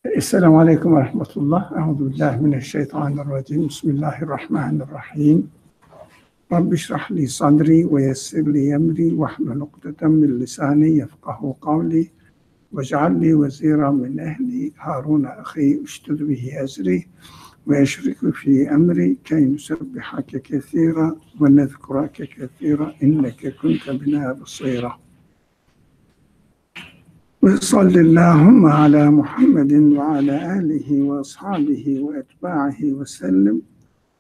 السلام عليكم ورحمة الله. أعوذ بالله من الشيطان الرجيم. بسم الله الرحمن الرحيم. رب اشرح لي صدري ويسر لي أمري واحلل عقدة من لساني يفقه قولي واجعل لي وزيرا من أهلي هارون أخي اشدد به أزري ويشرك في أمري كي نسبحك كثيرا ونذكرك كثيرا إنك كنت بنا بصيرا. وصل اللهم على محمد وعلى آله وأصحابه وأتباعه وسلم.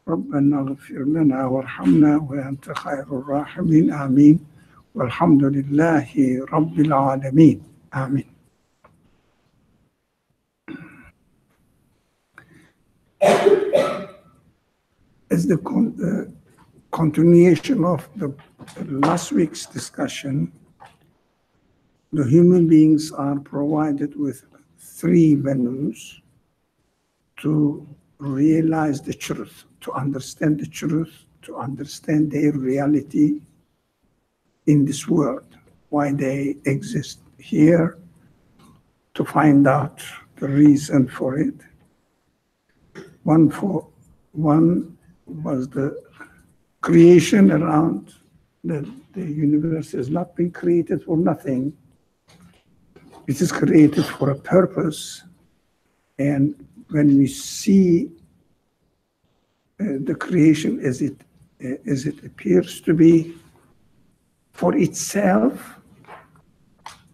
ربنا اغفر لنا وارحمنا وأنت خير الراحمين. آمين. والحمد لله رب العالمين. آمين. As the continuation of the last week's discussion, the human beings are provided with three venues to realize the truth, to understand the truth, to understand their reality in this world, why they exist here, to find out the reason for it. One was the creation around the universe has not been created for nothing. It is created for a purpose, and when we see the creation as it appears to be for itself,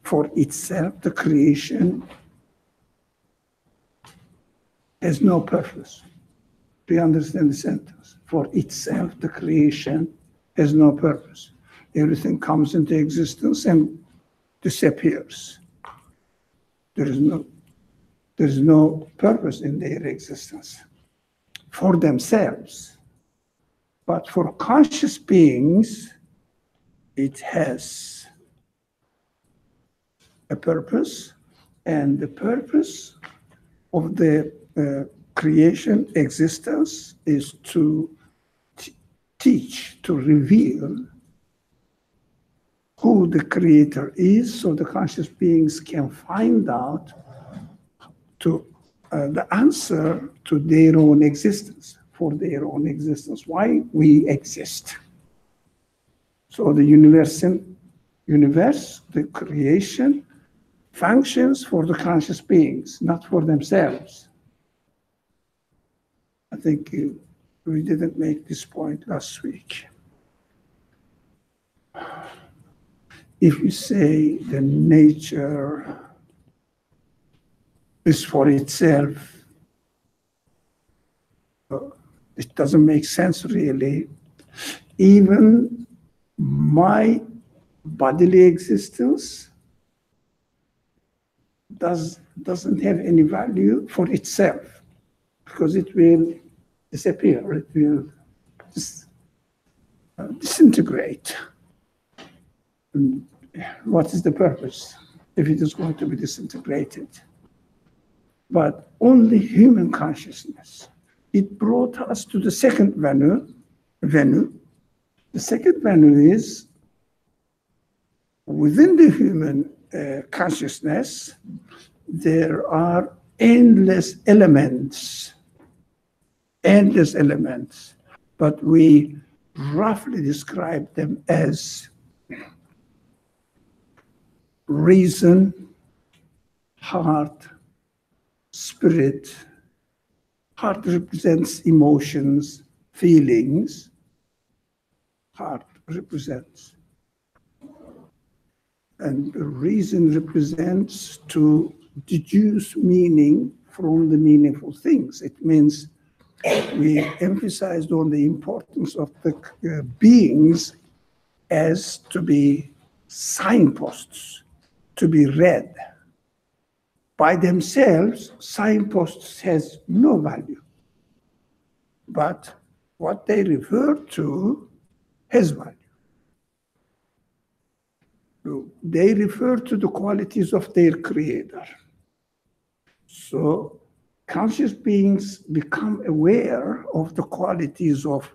the creation has no purpose. Do you understand the sentence? For itself, the creation has no purpose. Everything comes into existence and disappears. There is no purpose in their existence for themselves. But for conscious beings, it has a purpose, and the purpose of the creation existence is to teach, to reveal who the creator is, so the conscious beings can find out the answer to their own existence, for their own existence, why we exist. So the universe, the creation, functions for the conscious beings, not for themselves. I think we didn't make this point last week. If you say the nature is for itself, it doesn't make sense really. Even my bodily existence doesn't have any value for itself, because it will disappear, it will disintegrate. And what is the purpose if it is going to be disintegrated? But only human consciousness. It brought us to the second venue. The second venue is within the human consciousness, there are endless elements, but we roughly describe them as reason, heart, spirit. Heart represents emotions, feelings. Heart represents. And reason represents to deduce meaning from the meaningful things. It means we emphasized on the importance of the beings as to be signposts, to be read. By themselves, signposts has no value. But what they refer to has value. So they refer to the qualities of their creator. So conscious beings become aware of the qualities of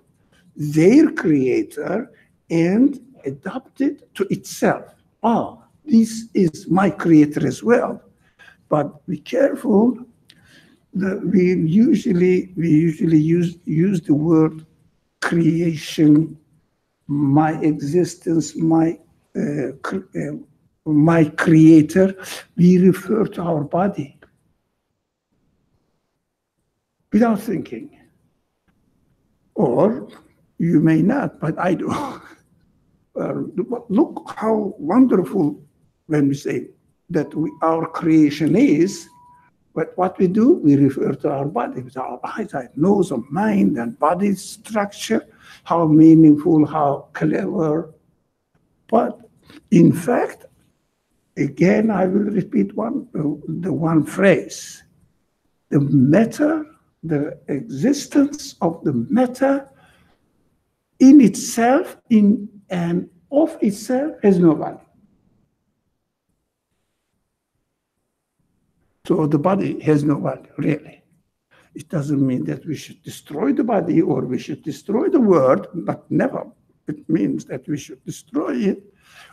their creator and adopt it to itself. This is my creator as well. But be careful we usually use the word creation, my existence, my creator. We refer to our body without thinking. Or you may not, but I do. Look how wonderful when we say that our creation is, but what we do, we refer to our body, with our eyesight, nose, and mind, and body structure, how meaningful, how clever. But in fact, again, I will repeat the one phrase. The matter, the existence of the matter in itself, in and of itself, has no value. So the body has no value, really. It doesn't mean that we should destroy the body or we should destroy the world, but never. It means that we should destroy it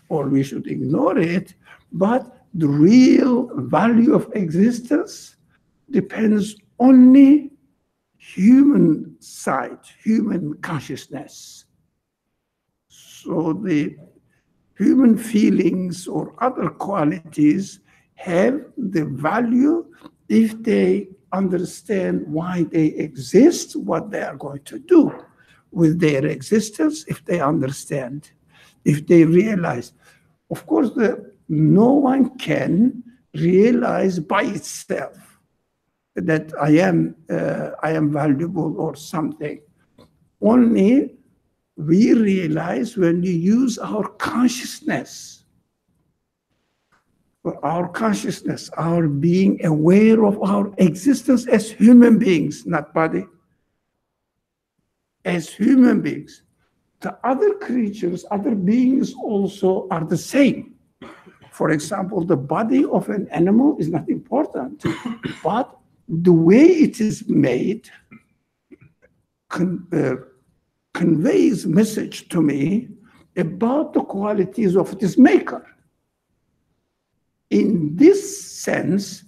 or we should ignore it. But the real value of existence depends only human side, human consciousness. So the human feelings or other qualities have the value if they understand why they exist, what they are going to do with their existence, if they understand, if they realize. Of course, no one can realize by itself that I am valuable or something. Only we realize when we use our consciousness, our being aware of our existence as human beings, not body, as human beings. The other creatures, other beings also are the same. For example, the body of an animal is not important, but the way it is made conveys message to me about the qualities of its maker. In this sense,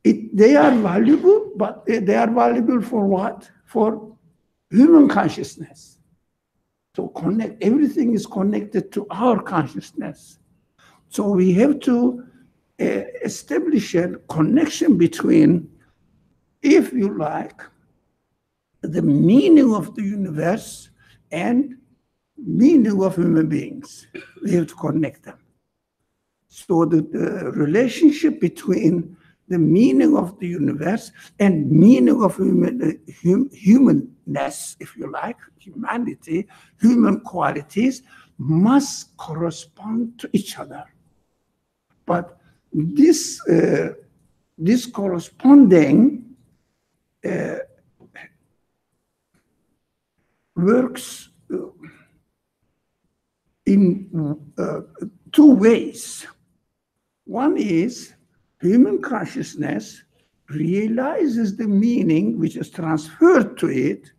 they are valuable, but they are valuable for what? For human consciousness. So everything is connected to our consciousness. So we have to establish a connection between, if you like, the meaning of the universe and meaning of human beings. We have to connect them. So the relationship between the meaning of the universe and meaning of humanness, if you like, humanity, human qualities, must correspond to each other. But this corresponding works in two ways. One is human consciousness realizes the meaning which is transferred to it,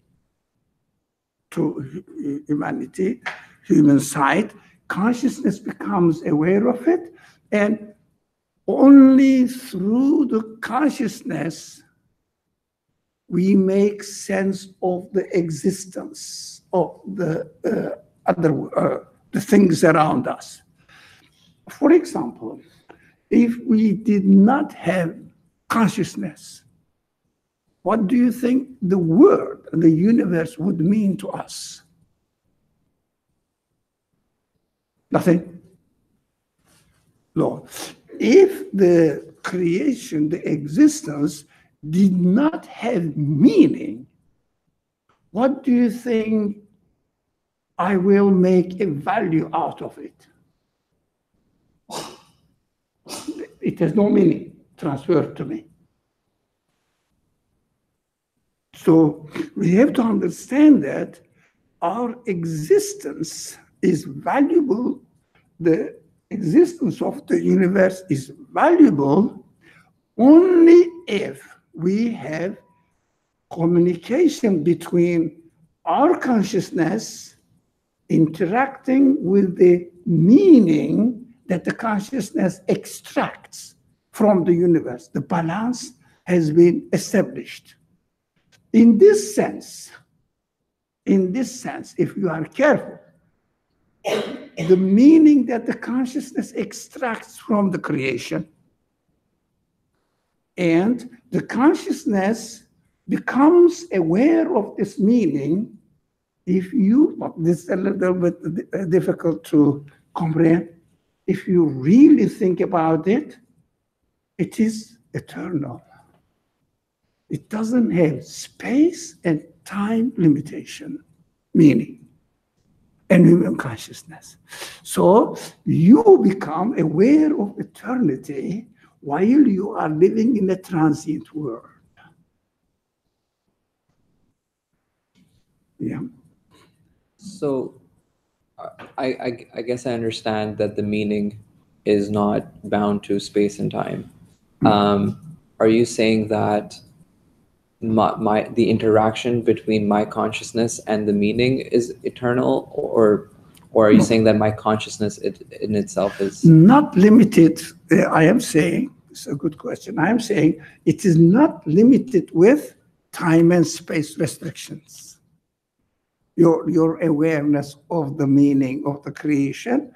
to humanity, human side. Consciousness becomes aware of it, and only through the consciousness we make sense of the existence of the things around us. For example, if we did not have consciousness, what do you think the world and the universe would mean to us? Nothing. No. If the creation, the existence, did not have meaning, what do you think I will make a value out of it? It has no meaning transferred to me. So we have to understand that our existence is valuable. The existence of the universe is valuable only if we have communication between our consciousness interacting with the meaning that the consciousness extracts from the universe. The balance has been established. In this sense, if you are careful, the meaning that the consciousness extracts from the creation, and the consciousness becomes aware of this meaning, if you, this is a little bit difficult to comprehend, if you really think about it, it is eternal. It doesn't have space and time limitation, meaning, and human consciousness. So you become aware of eternity while you are living in a transient world. Yeah. So I guess I understand that the meaning is not bound to space and time. Are you saying that the interaction between my consciousness and the meaning is eternal, or are you saying that my consciousness in itself is not limited? I am saying, it's a good question. I am saying it is not limited with time and space restrictions. Your awareness of the meaning of the creation,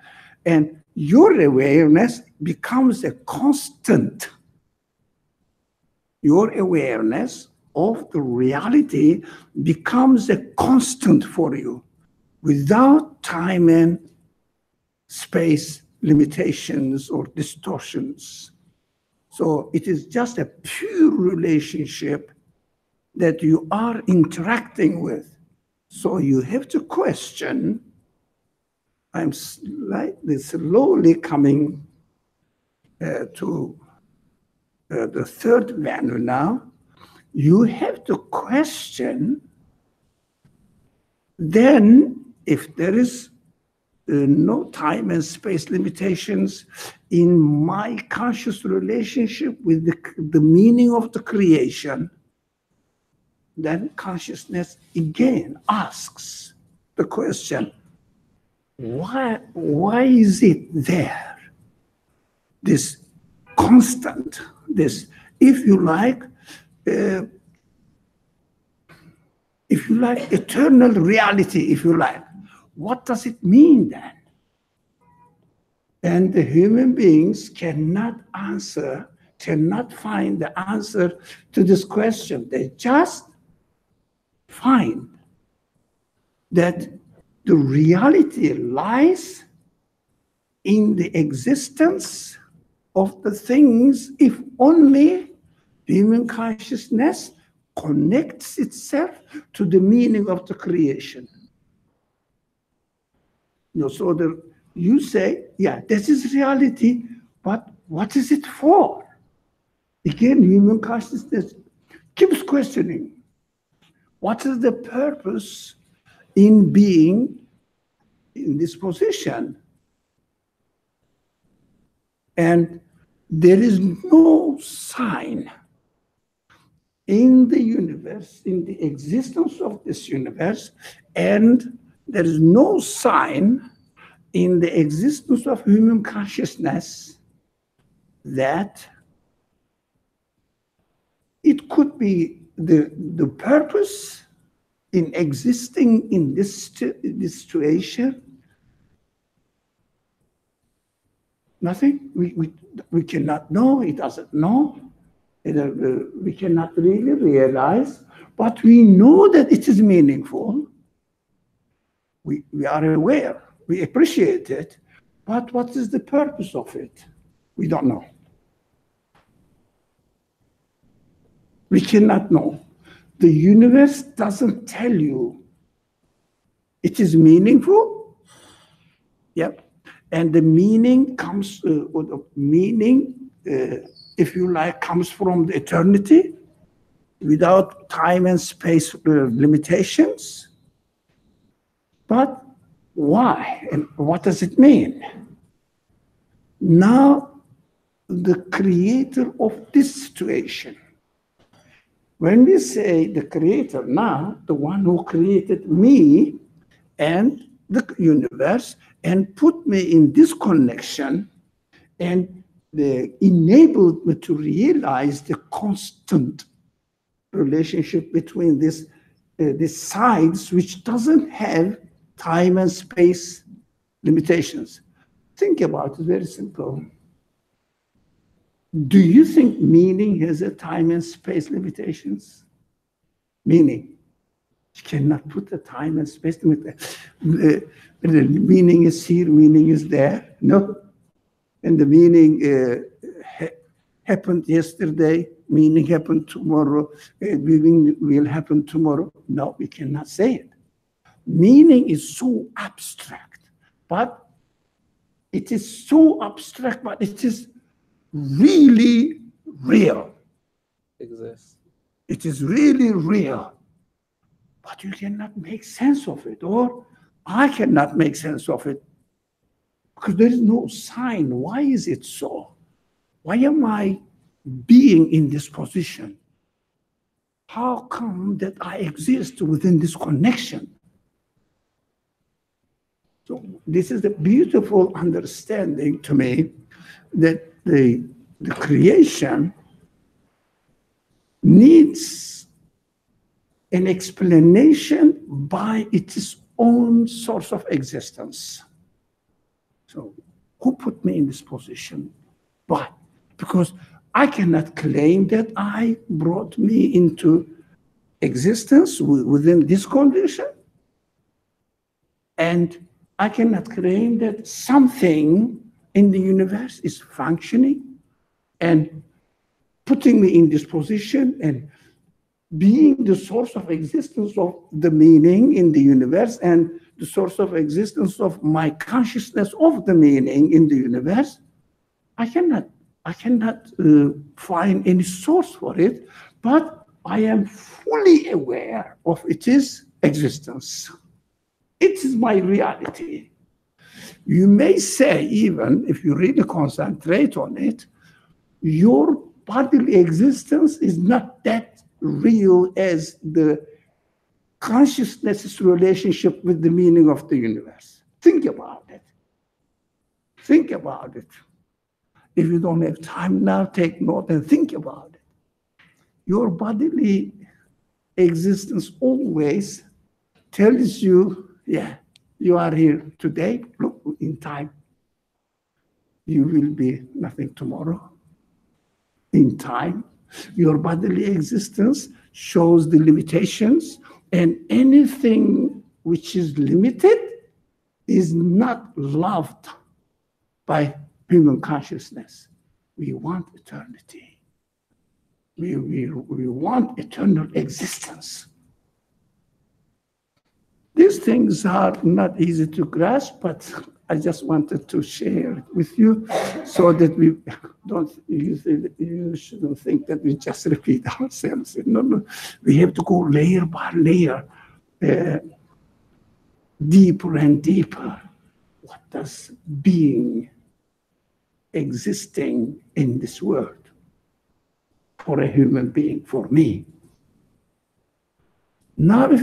and your awareness becomes a constant. Your awareness of the reality becomes a constant for you without time and space limitations or distortions. So it is just a pure relationship that you are interacting with. So you have to question. I'm slightly slowly coming to the third value now. You have to question, then if there is no time and space limitations in my conscious relationship with the meaning of the creation, then consciousness again asks the question, why is it there? This constant, this, if you like, eternal reality, if you like. What does it mean then? And the human beings cannot answer, cannot find the answer to this question. They just find that the reality lies in the existence of the things if only human consciousness connects itself to the meaning of the creation. So you say, yeah, this is reality, but what is it for? Again, human consciousness keeps questioning. What is the purpose in being in this position? And there is no sign in the universe, in the existence of this universe, and there is no sign in the existence of human consciousness that it could be the purpose in existing in this situation. Nothing. We cannot know. It doesn't know. We cannot really realize, but we know that it is meaningful. We are aware. We appreciate it. But what is the purpose of it? We don't know. We cannot know. The universe doesn't tell you. It is meaningful. Yep. And the meaning comes, or the meaning, if you like, comes from the eternity without time and space limitations. But why? And what does it mean? Now, the creator of this situation, when we say the creator now, the one who created me and the universe and put me in this connection, and enabled me to realize the constant relationship between these sides, which doesn't have time and space limitations. Think about it, very simple. Do you think meaning has a time and space limitations? Meaning, you cannot put a time and space limit. The meaning is here, meaning is there. No. And the meaning happened yesterday, meaning happened tomorrow, meaning will happen tomorrow. No, we cannot say it. Meaning is so abstract, but it is so abstract, but it is really real. Exists. It is really real. But you cannot make sense of it, or I cannot make sense of it, because there is no sign. Why is it so? Why am I being in this position? How come that I exist within this connection? So this is a beautiful understanding to me that the creation needs an explanation by its own source of existence. So who put me in this position? Why? Because I cannot claim that I brought me into existence within this condition. And I cannot claim that something in the universe is functioning and putting me in this position and being the source of existence of the meaning in the universe and the source of existence of my consciousness of the meaning in the universe. I cannot find any source for it, but I am fully aware of its existence. It is my reality. You may say, even if you really concentrate on it, your bodily existence is not that real as the consciousness's relationship with the meaning of the universe. Think about it. Think about it. If you don't have time now, take note and think about it. Your bodily existence always tells you, yeah, you are here today. Look, in time. You will be nothing tomorrow. In time, your bodily existence shows the limitations, and anything which is limited is not loved by human consciousness. We want eternity. We want eternal existence. These things are not easy to grasp, but I just wanted to share it with you so that we don't, you shouldn't think that we just repeat ourselves. No, we have to go layer by layer, deeper and deeper. What does being, existing in this world for a human being, for me? Now, if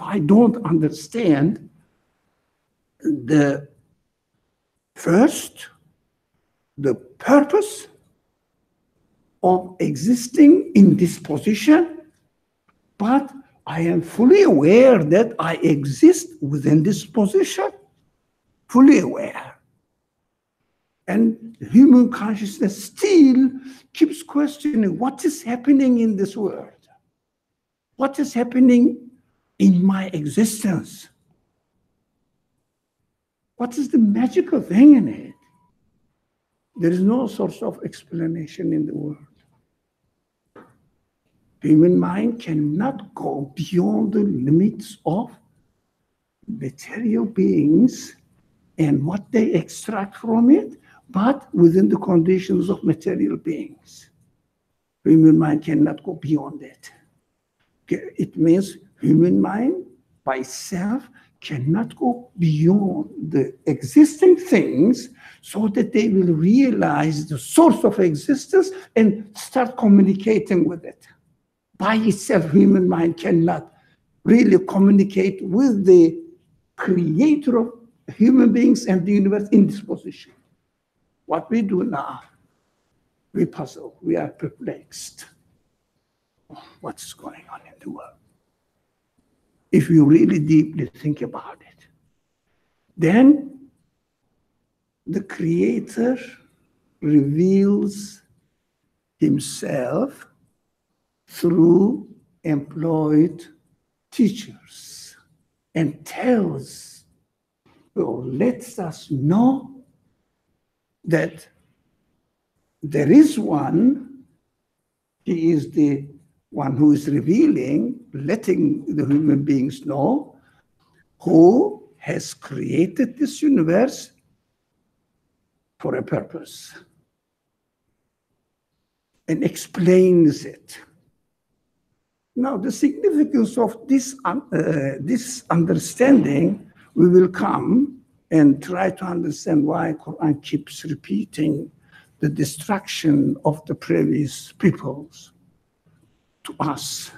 I don't understand the purpose of existing in this position, but I am fully aware that I exist within this position, fully aware. And human consciousness still keeps questioning what is happening in this world. What is happening in my existence? What is the magical thing in it? There is no source of explanation in the world. Human mind cannot go beyond the limits of material beings and what they extract from it, but within the conditions of material beings. Human mind cannot go beyond it. It means human mind by self cannot go beyond the existing things so that they will realize the source of existence and start communicating with it. By itself, human mind cannot really communicate with the creator of human beings and the universe in this position. What we do now, we puzzle, we are perplexed. What's going on in the world? If you really deeply think about it, then the Creator reveals himself through employed teachers and tells or lets us know that there is one. He is the one who is revealing, letting the human beings know, who has created this universe for a purpose and explains it. Now, the significance of this understanding, we will come and try to understand why Quran keeps repeating the destruction of the previous peoples to us.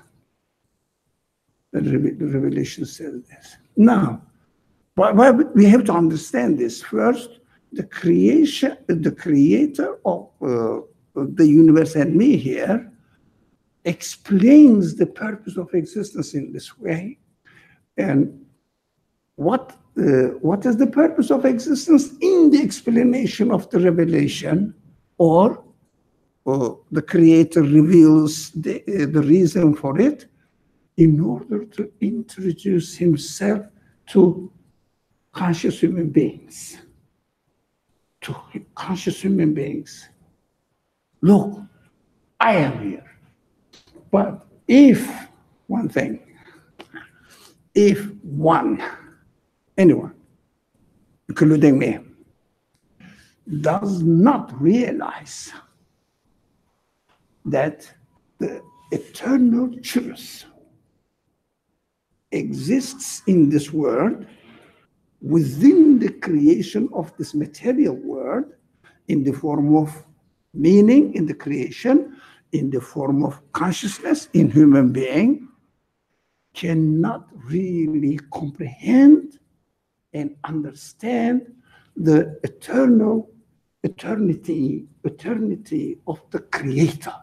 The Revelation says this. Now, why we have to understand this. First, the creator of the universe and me here explains the purpose of existence in this way. And what is the purpose of existence in the explanation of the revelation, or the Creator reveals the reason for it in order to introduce himself to conscious human beings. To conscious human beings. Look, I am here. But if anyone, including me, does not realize that the eternal truth exists in this world, within the creation of this material world, in the form of meaning in the creation, in the form of consciousness in human being, cannot really comprehend and understand the eternity of the Creator.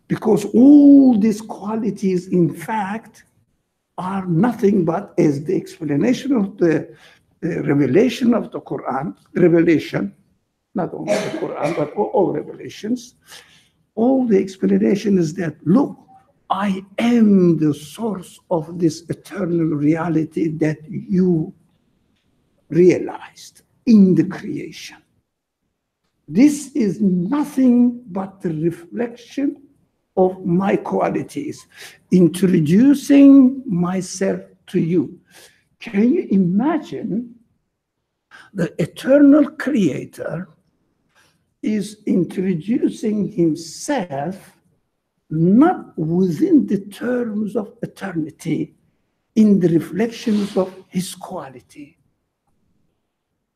Because all these qualities, in fact, are nothing but, as the explanation of the revelation of the Quran, revelation, not only the Quran, but all revelations, all the explanation is that, look, I am the source of this eternal reality that you realized in the creation. This is nothing but the reflection of my qualities, introducing myself to you. Can you imagine the eternal Creator is introducing himself not within the terms of eternity, in the reflections of his quality?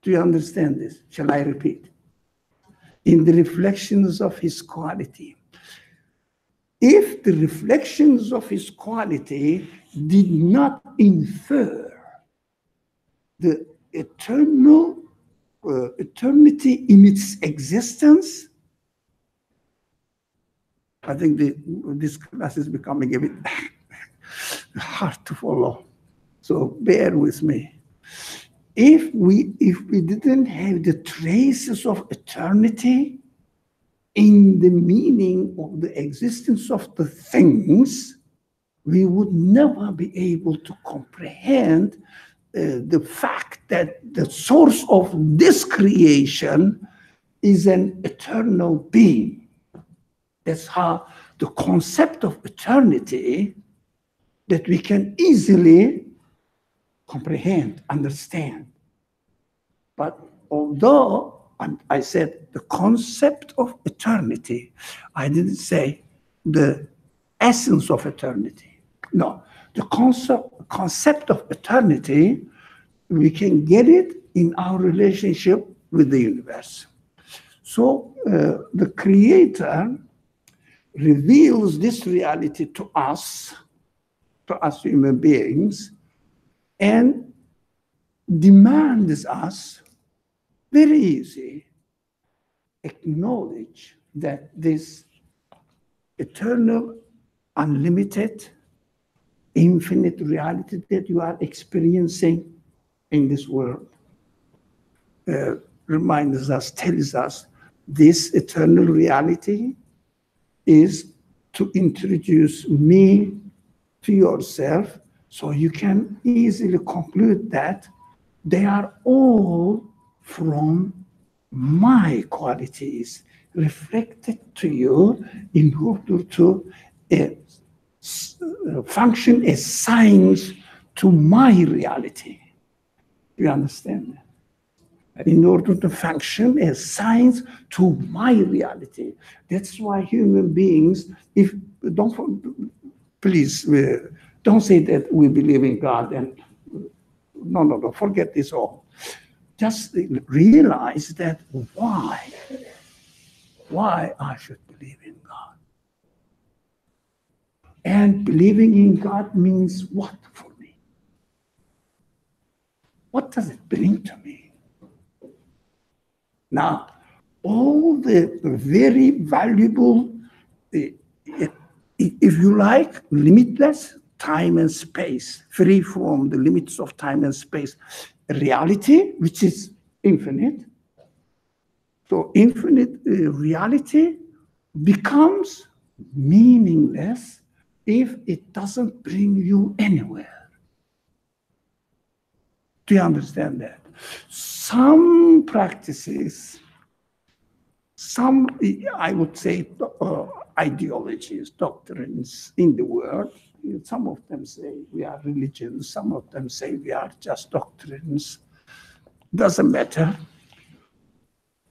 Do you understand this? Shall I repeat? In the reflections of his quality. If the reflections of his quality did not infer the eternity in its existence, I think this class is becoming a bit hard to follow. So bear with me. If we didn't have the traces of eternity in the meaning of the existence of the things, we would never be able to comprehend the fact that the source of this creation is an eternal being. That's how the concept of eternity that we can easily comprehend, understand. But although I said the concept of eternity, I didn't say the essence of eternity. No, the concept of eternity, we can get it in our relationship with the universe. So the Creator reveals this reality to us human beings, and demands us Very easy. Acknowledge that this eternal, unlimited, infinite reality that you are experiencing in this world reminds us, tells us, this eternal reality is to introduce me to yourself, so you can easily conclude that they are all from my qualities reflected to you in order to function as signs to my reality. You understand that? In order to function as signs to my reality. That's why human beings, if please don't say that we believe in God and no, forget this all. Just realize that why I should believe in God. And believing in God means what for me? What does it bring to me? Now, all the very valuable, if you like, limitless time and space, free from the limits of time and space, reality, which is infinite. So infinite reality becomes meaningless if it doesn't bring you anywhere. Do you understand that? Some practices, some, I would say, ideologies, doctrines in the world, some of them say we are religions, some of them say we are just doctrines. Doesn't matter.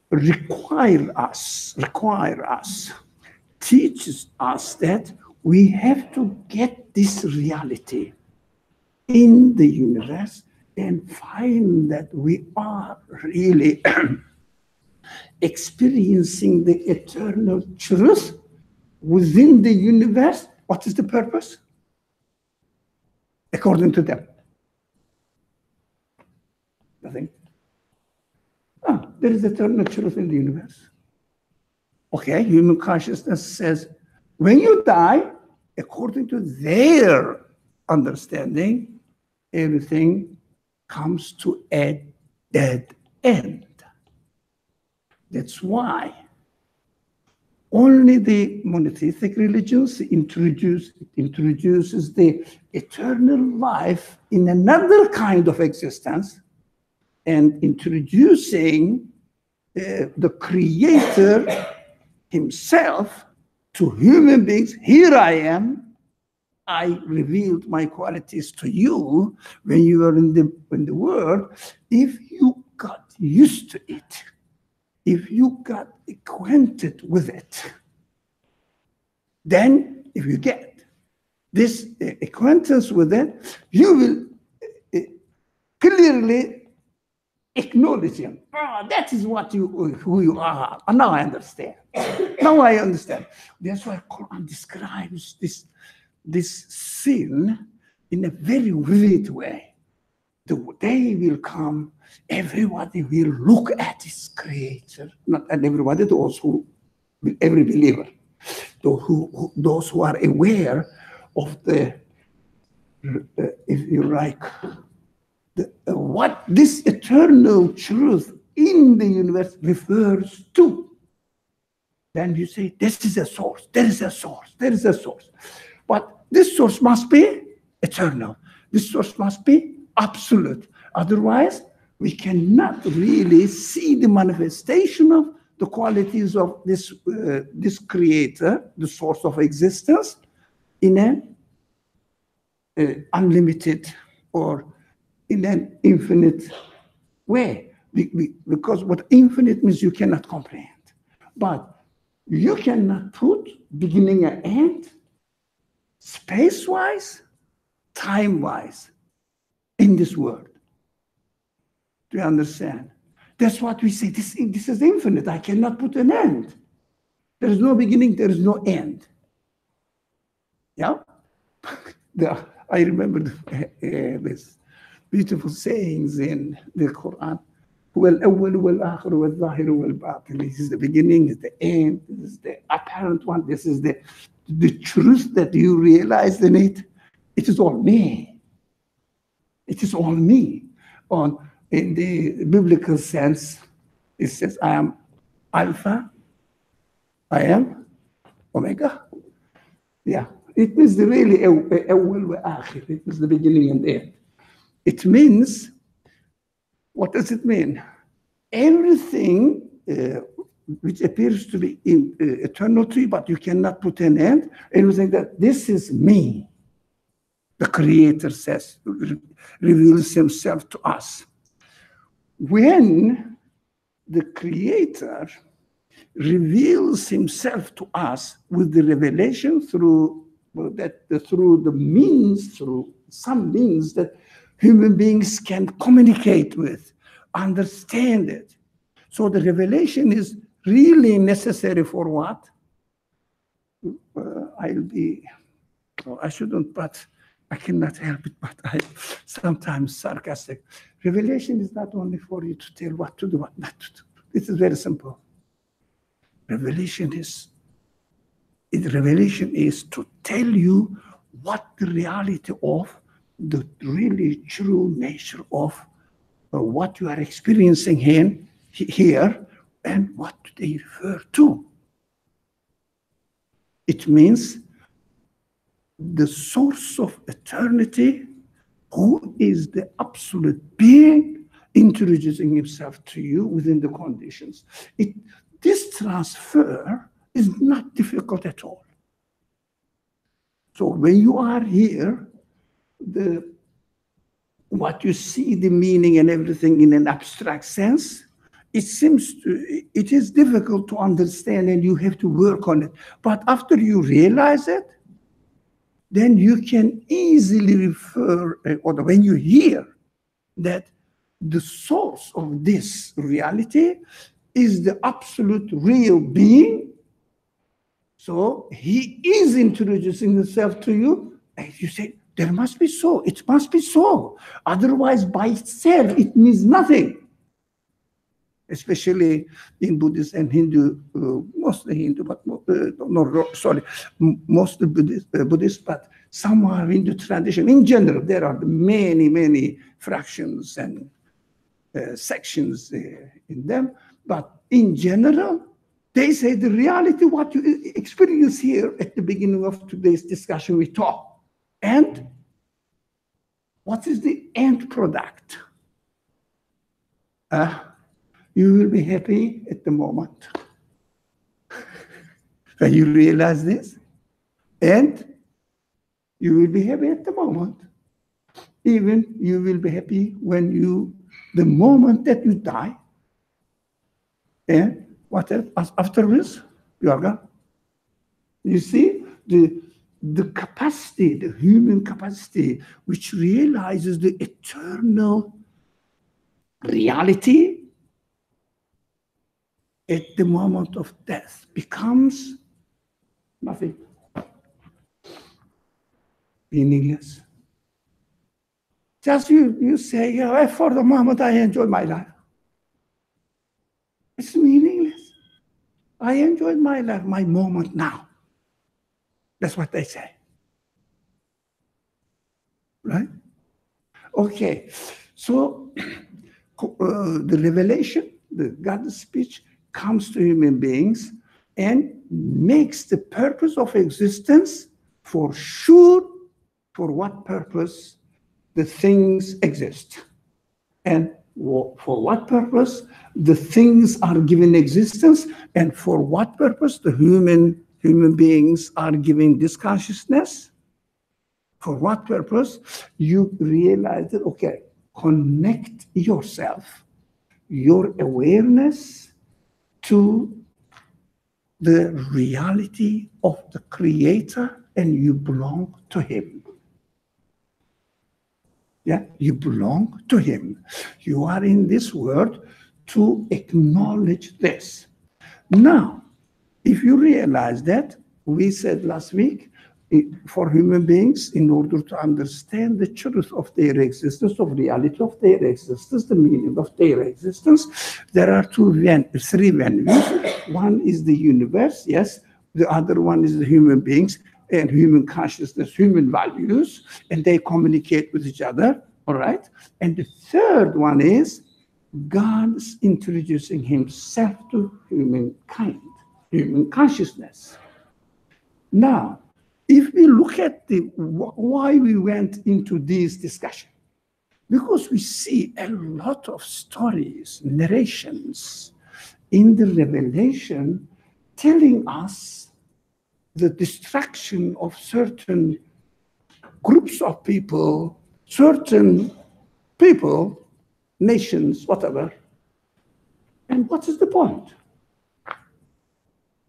Require us, teaches us that we have to get this reality in the universe and find that we are really experiencing the eternal truth within the universe. What is the purpose? According to them. Nothing. There is eternal truth in the universe. Okay, human consciousness says, when you die, according to their understanding, everything comes to a dead end. That's why only the monotheistic religions introduces the eternal life in another kind of existence, and introducing the Creator himself to human beings. Here I am. I revealed my qualities to you when you were in the world. If you got used to it, if you got acquainted with it, then if you get this acquaintance with it, you will clearly acknowledge him. That is what who you are. And now I understand. Now I understand. That's why Quran describes this sin in a very vivid way. The day will come, everybody will look at his Creator. Not everybody, every believer. Those who are aware of the, if you like, what this eternal truth in the universe refers to. Then you say, this is a source, there is a source, there is a source. But this source must be eternal. This source must be absolute. Otherwise, we cannot really see the manifestation of the qualities of this Creator, the source of existence, in an unlimited or in an infinite way. Because what infinite means you cannot comprehend. But you cannot put beginning and end, space-wise, time-wise, in this world. Do you understand? That's what we say. This is infinite. I cannot put an end. There is no beginning, there is no end. Yeah? I remember this beautiful sayings in the Quran. هو الأول والآخر والظاهر والباطن. This is the beginning, is the end, this is the apparent one, this is the truth that you realize in it. It is all me. It is all me. In the biblical sense, it says, I am Alpha, I am Omega. Yeah, it means really أول وآخر. It means the beginning and the end. It means, what does it mean? Everything which appears to be in eternal to you, but you cannot put an end, everything that this is me, the Creator says, reveals himself to us. When the Creator reveals himself to us with the revelation through some means that human beings can communicate with, understand it. So the revelation is really necessary for what? I shouldn't, but I cannot help it, but I sometimes sarcastic. Revelation is not only for you to tell what to do, what not to do. This is very simple. Revelation is to tell you what the reality of the really true nature of what you are experiencing here and what they refer to. It means the source of eternity, who is the absolute being, introducing himself to you within the conditions. This transfer is not difficult at all. So when you are here, what you see, the meaning and everything in an abstract sense, it is difficult to understand and you have to work on it. But after you realize it, then you can easily refer, or when you hear that the source of this reality is the absolute real being, so he is introducing himself to you, and you say, there must be so, it must be so. Otherwise, by itself, it means nothing. Especially in Buddhist and Hindu, mostly Hindu, but mostly Buddhist, but somewhere in the tradition. In general, there are many, many fractions and sections in them, but in general, they say the reality, what you experience here at the beginning of today's discussion, we talk. And what is the end product? You will be happy at the moment. When you realize this, and you will be happy at the moment. Even you will be happy when the moment that you die, and what else? Afterwards, you are gone. You see, the capacity, the human capacity, which realizes the eternal reality at the moment of death becomes nothing, meaningless. Just you say, yeah, for the moment I enjoy my life. It's meaningless. I enjoyed my life, my moment now. That's what they say. Right? Okay. So the revelation, the God's speech, comes to human beings and makes the purpose of existence for sure for what purpose the things exist. And for what purpose the things are given existence, and for what purpose the human beings are given this consciousness. For what purpose? You realize that, okay, connect yourself, your awareness to the reality of the Creator, and you belong to Him. Yeah, you belong to Him. You are in this world to acknowledge this. Now, if you realize that, we said last week, for human beings, in order to understand the truth of their existence, of reality of their existence, the meaning of their existence, there are three venues. One is the universe, yes. The other one is the human beings and human consciousness, human values, and they communicate with each other, all right? And the third one is God's introducing himself to humankind, human consciousness. Now, if we look at why we went into this discussion, because we see a lot of stories, narrations in the Revelation telling us the destruction of certain groups of people, certain people, nations, whatever. And what is the point?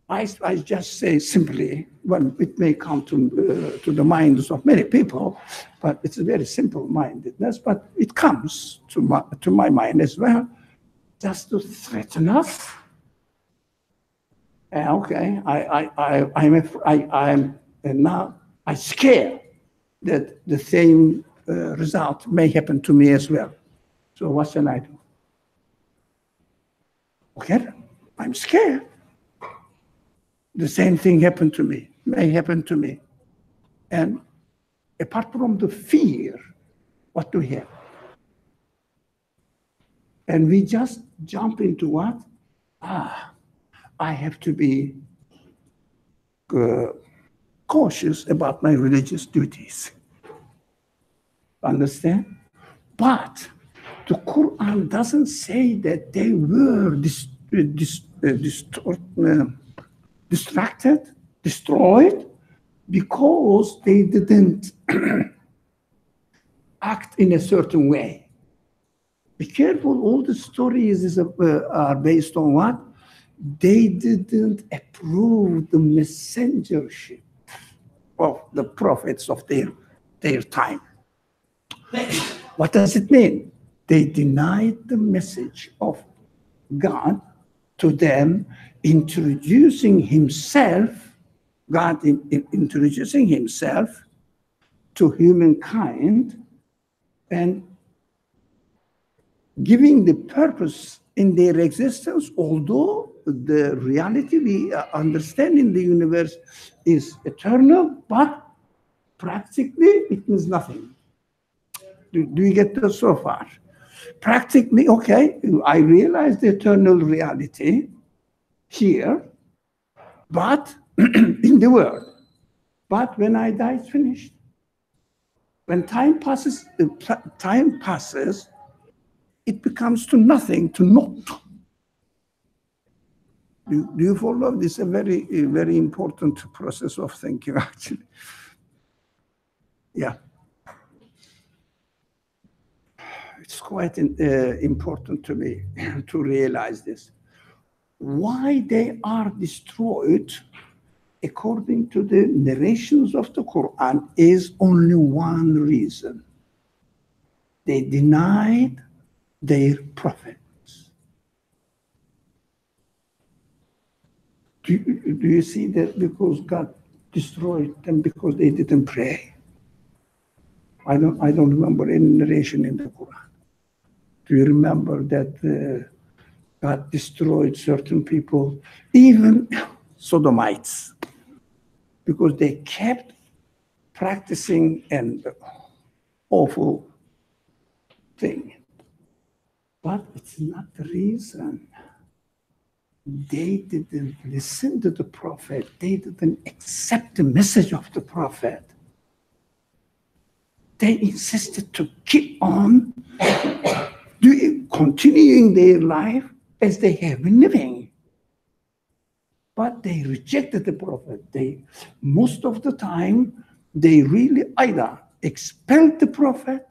I just say simply, well, it may come to the minds of many people, but it's a very simple-mindedness, but it comes to my mind as well, just to threaten us. Okay, I'm now scared that the same result may happen to me as well. So what shall I do? Okay, I'm scared. The same thing happened to me, may happen to me. And apart from the fear, what do we have? And we just jump into what? I have to be cautious about my religious duties. Understand? But the Quran doesn't say that they were distracted, destroyed, because they didn't act in a certain way. Be careful, all the stories are based on what? They didn't approve the messengership of the prophets of their time. What does it mean? They denied the message of God to them, introducing himself, God introducing himself to humankind and giving the purpose in their existence, although the reality we understand in the universe is eternal, but practically it means nothing. Do you get that so far? Practically, okay, I realize the eternal reality here, but in the world. But when I die, it's finished. When time passes, it becomes to nothing, to naught. Do you follow? This is a very important process of thinking, actually. Yeah. It's quite important to me to realize this. Why they are destroyed, according to the narrations of the Quran, is only one reason. They denied their prophets. Do you see that? Because God destroyed them because they didn't pray. I don't remember any narration in the Quran. Do you remember that God destroyed certain people, even Sodomites, because they kept practicing an awful thing? But it's not the reason. They didn't listen to the prophet. They didn't accept the message of the prophet. They insisted to keep on continuing their life as they have been living. But they rejected the prophet. Most of the time, they really either expelled the prophet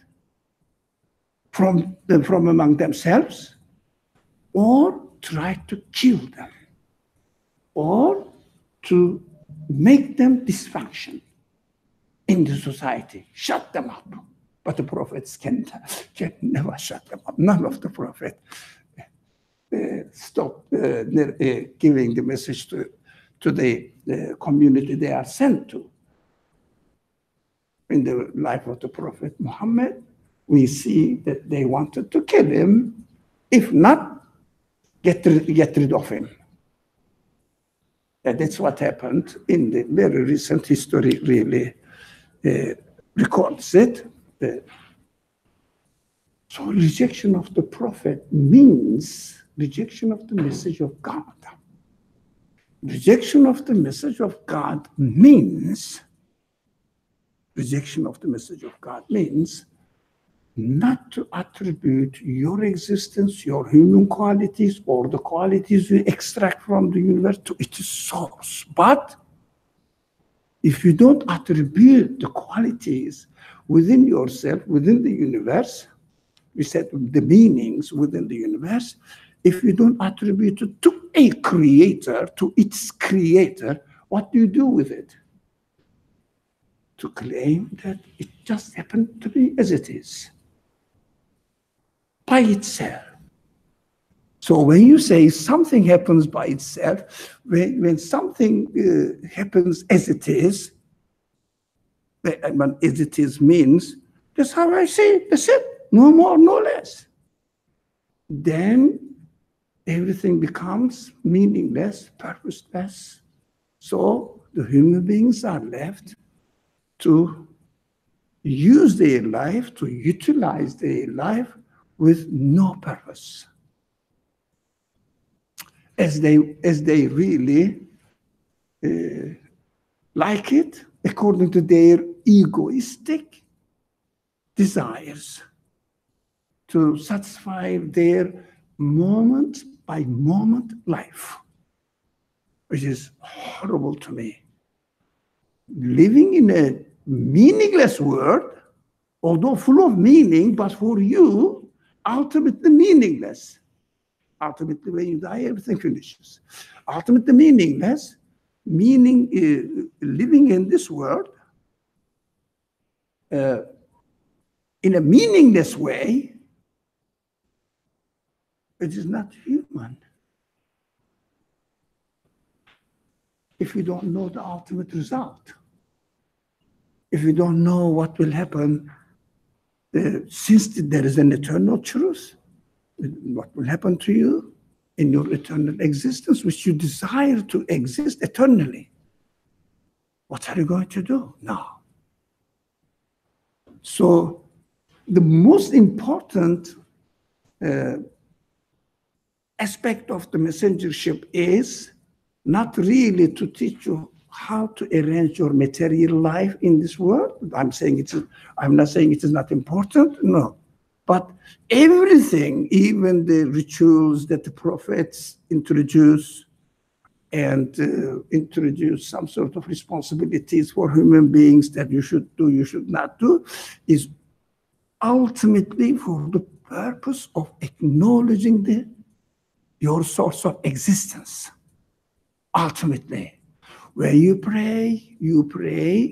from among themselves, or tried to kill them, or to make them dysfunction in the society, shut them up. But the prophets can never shut them up. None of the prophets stop giving the message to the community they are sent to. in the life of the Prophet Muhammad, we see that they wanted to kill him, if not, get rid of him. And that's what happened in the very recent history, really records it. So rejection of the Prophet means rejection of the message of God. Rejection of the message of God means not to attribute your existence, your human qualities, or the qualities you extract from the universe to its source. But if you don't attribute the qualities within yourself, within the universe, we said the meanings within the universe, if you don't attribute it to a creator, to its creator, what do you do with it? To claim that it just happened to be as it is, by itself. So when you say something happens by itself, when something happens as it is, but as it is means, that's how I see it, that's it, no more, no less. Then everything becomes meaningless, purposeless. So the human beings are left to use their life, to utilize their life with no purpose, as they really like it, according to their egoistic desires, to satisfy their moment by moment life, which is horrible to me. Living in a meaningless world, although full of meaning, but for you, ultimately meaningless. Ultimately, when you die, everything finishes. Ultimately meaningless, meaning living in this world in a meaningless way, it is not human. If you don't know the ultimate result, if you don't know what will happen, since there is an eternal truth, what will happen to you in your eternal existence, which you desire to exist eternally, what are you going to do now? So the most important aspect of the messengership is not really to teach you how to arrange your material life in this world. I'm not saying it is not important, no. But everything, even the rituals that the prophets introduce and introduce some sort of responsibilities for human beings that you should do, you should not do, is ultimately for the purpose of acknowledging your source of existence. Ultimately, when you pray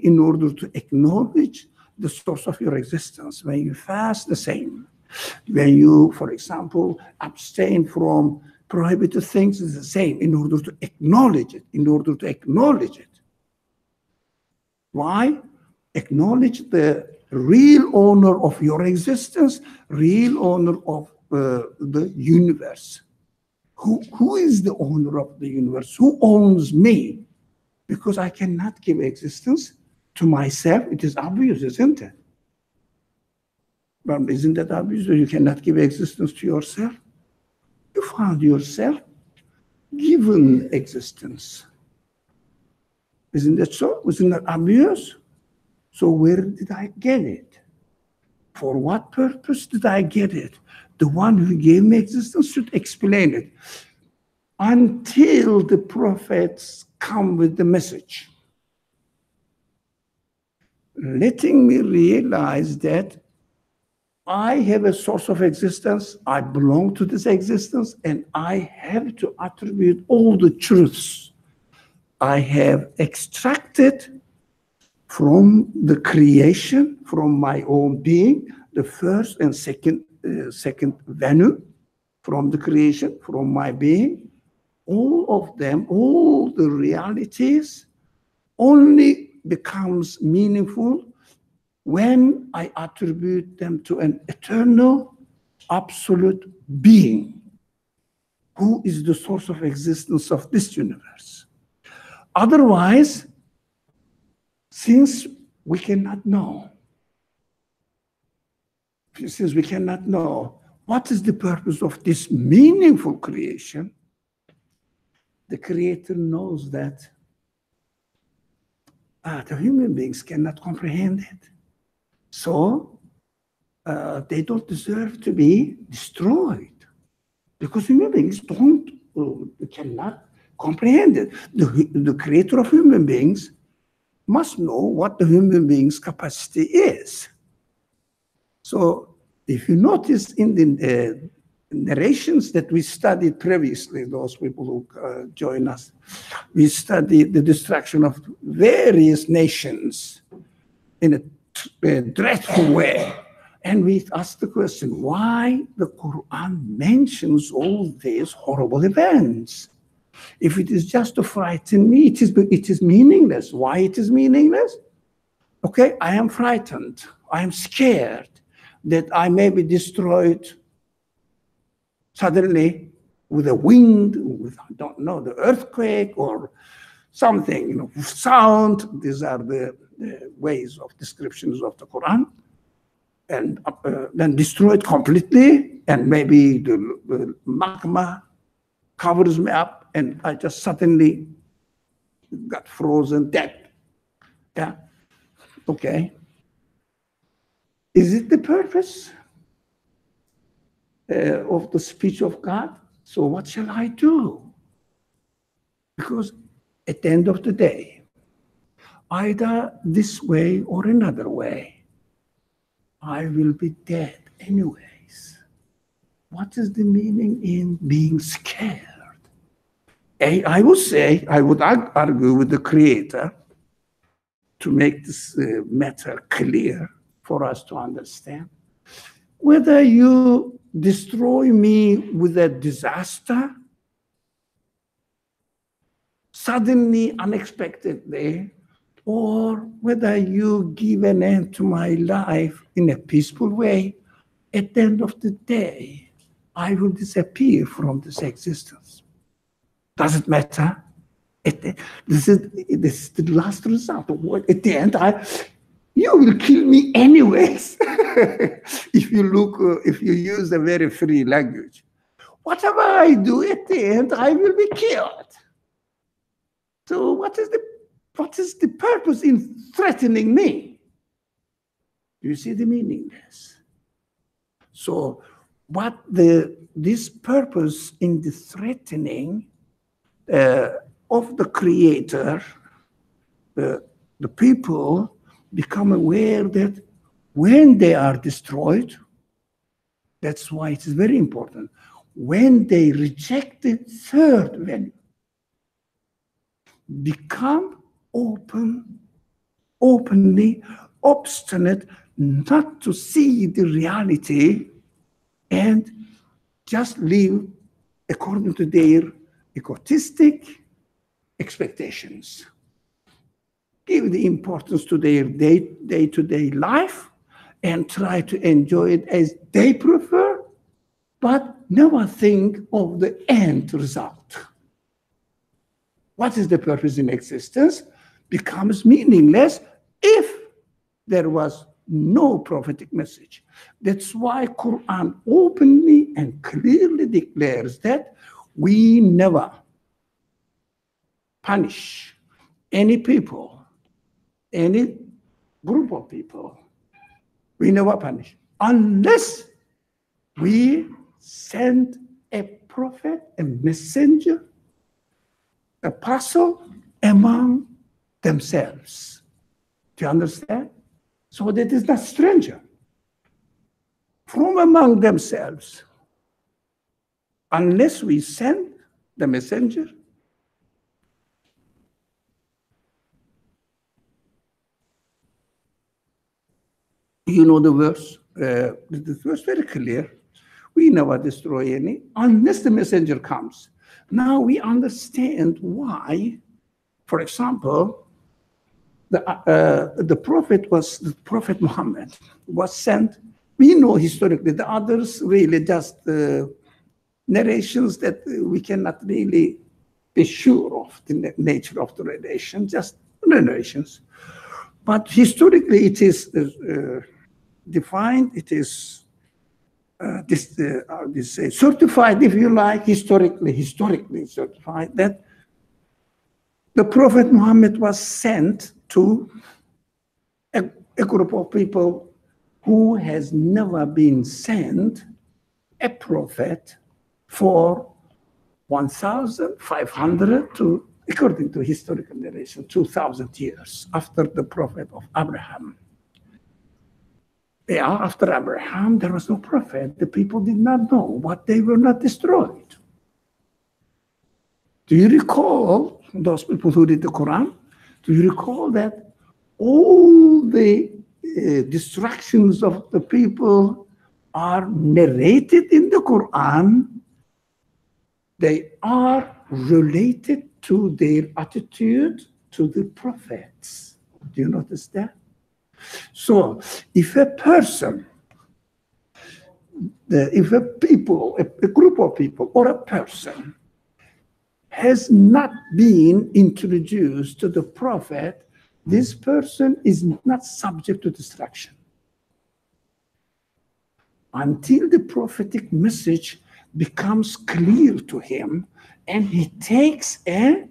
in order to acknowledge the source of your existence. When you fast, the same. When you, for example, abstain from prohibited things, it's the same, in order to acknowledge it, Why? Acknowledge the real owner of your existence, real owner of the universe. Who is the owner of the universe? Who owns me? Because I cannot give existence to myself. It is obvious, isn't it? But isn't that obvious that you cannot give existence to yourself? You found yourself given existence. Isn't that so? Isn't that obvious? So where did I get it? For what purpose did I get it? The one who gave me existence should explain it. Until the prophets come with the message, letting me realize that I have a source of existence, I belong to this existence, and I have to attribute all the truths I have extracted from the creation, from my own being, the first and second venue from the creation, from my being. All of them, all the realities only becomes meaningful when I attribute them to an eternal, absolute being who is the source of existence of this universe. Otherwise, since we cannot know what is the purpose of this meaningful creation, the Creator knows that the human beings cannot comprehend it. So they don't deserve to be destroyed because human beings cannot comprehend it. The Creator of human beings must know what the human being's capacity is. So if you notice in the narrations that we studied previously, those people who join us, we studied the destruction of various nations in a dreadful way. And we asked the question, why the Quran mentions all these horrible events? If it is just to frighten me, it is meaningless. Why it is meaningless? Okay, I am frightened. I am scared that I may be destroyed suddenly with a wind, with, I don't know, the earthquake or something, sound. These are the ways of descriptions of the Quran. And then destroyed completely, and maybe the magma covers me up, and I just suddenly got frozen dead. Yeah, okay. Is it the purpose of the speech of God? So what shall I do? Because at the end of the day, either this way or another way, I will be dead anyways. What is the meaning in being scared? I would argue with the Creator to make this matter clear for us to understand. Whether you destroy me with a disaster, suddenly, unexpectedly, or whether you give an end to my life in a peaceful way, at the end of the day, I will disappear from this existence. Does it matter? This is the last result. At the end, you will kill me anyways. If you use a very free language. Whatever I do at the end, I will be killed. So what is the purpose in threatening me? You see the meaningless. So this purpose in the threatening of the Creator, the people become aware that when they are destroyed, that's why it is very important, when they reject the third venue, become openly obstinate not to see the reality and just live according to their egotistic expectations. Give the importance to their day-to-day life and try to enjoy it as they prefer, but never think of the end result. What is the purpose in existence becomes meaningless if there was no prophetic message. That's why Quran openly and clearly declares that we never punish any people, any group of people. We never punish unless we send a prophet, a messenger, apostle among themselves. Do you understand? So that is not stranger. From among themselves, unless we send the messenger, you know the verse. The verse very clear. We never destroy any unless the messenger comes. Now we understand why, for example, the Prophet Muhammad was sent. We know historically, the others really just narrations that we cannot really be sure of the nature of the relation, just narrations. But historically, it is defined, it is certified, if you like, historically certified that the Prophet Muhammad was sent to a group of people who has never been sent a prophet for 1,500 to, according to historical narration, 2,000 years after the prophet of Abraham. Yeah, after Abraham, there was no prophet. The people did not know, but they were not destroyed. Do you recall, those people who read the Quran, do you recall that all the destructions of the people are narrated in the Quran? They are related to their attitude to the prophets. Do you notice that? So if a person, if a group of people or a person has not been introduced to the prophet, this person is not subject to destruction until the prophetic message becomes clear to him and he takes an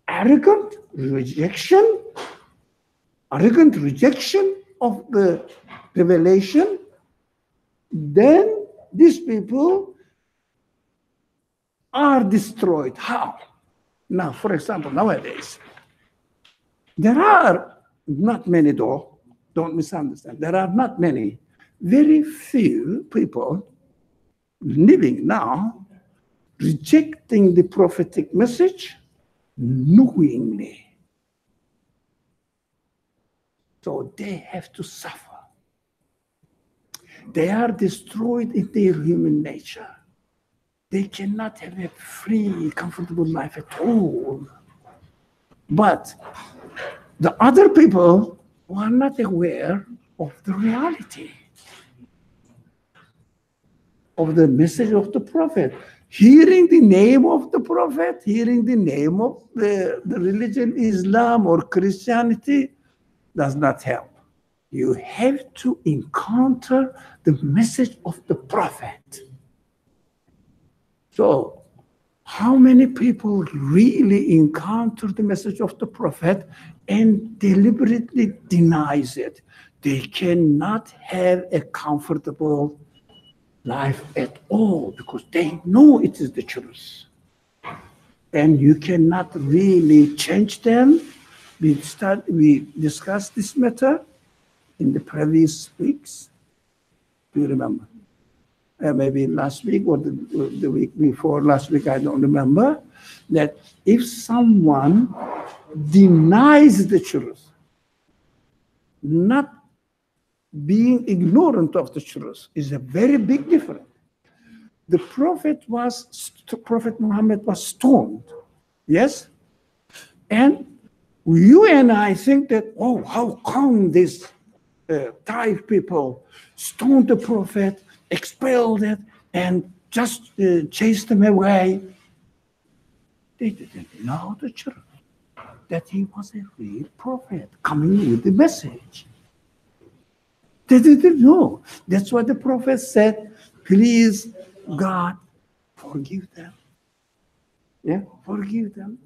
arrogant rejection of the revelation. Then these people are destroyed. How? Now, for example, nowadays, there are not many, though, don't misunderstand, there are not many, very few people living now rejecting the prophetic message knowingly. So they have to suffer. They are destroyed in their human nature. They cannot have a free, comfortable life at all. But the other people who are not aware of the reality of the message of the prophet, hearing the name of the prophet, hearing the name of the religion, Islam or Christianity, does not help. You have to encounter the message of the prophet. So, how many people really encounter the message of the prophet and deliberately denies it? They cannot have a comfortable life at all because they know it is the truth. And you cannot really change them. We discussed this matter in the previous weeks. Do you remember? Maybe last week or the week before last week, I don't remember, that if someone denies the truth, not being ignorant of the truth is a very big difference. The Prophet Muhammad was stoned, yes? And you and I think that, oh, how come these Taif people stoned the Prophet, expelled it, and just chased him away? They didn't know the truth, that he was a real prophet coming with the message. They didn't know. That's why the Prophet said, please, God, forgive them. Yeah, forgive them.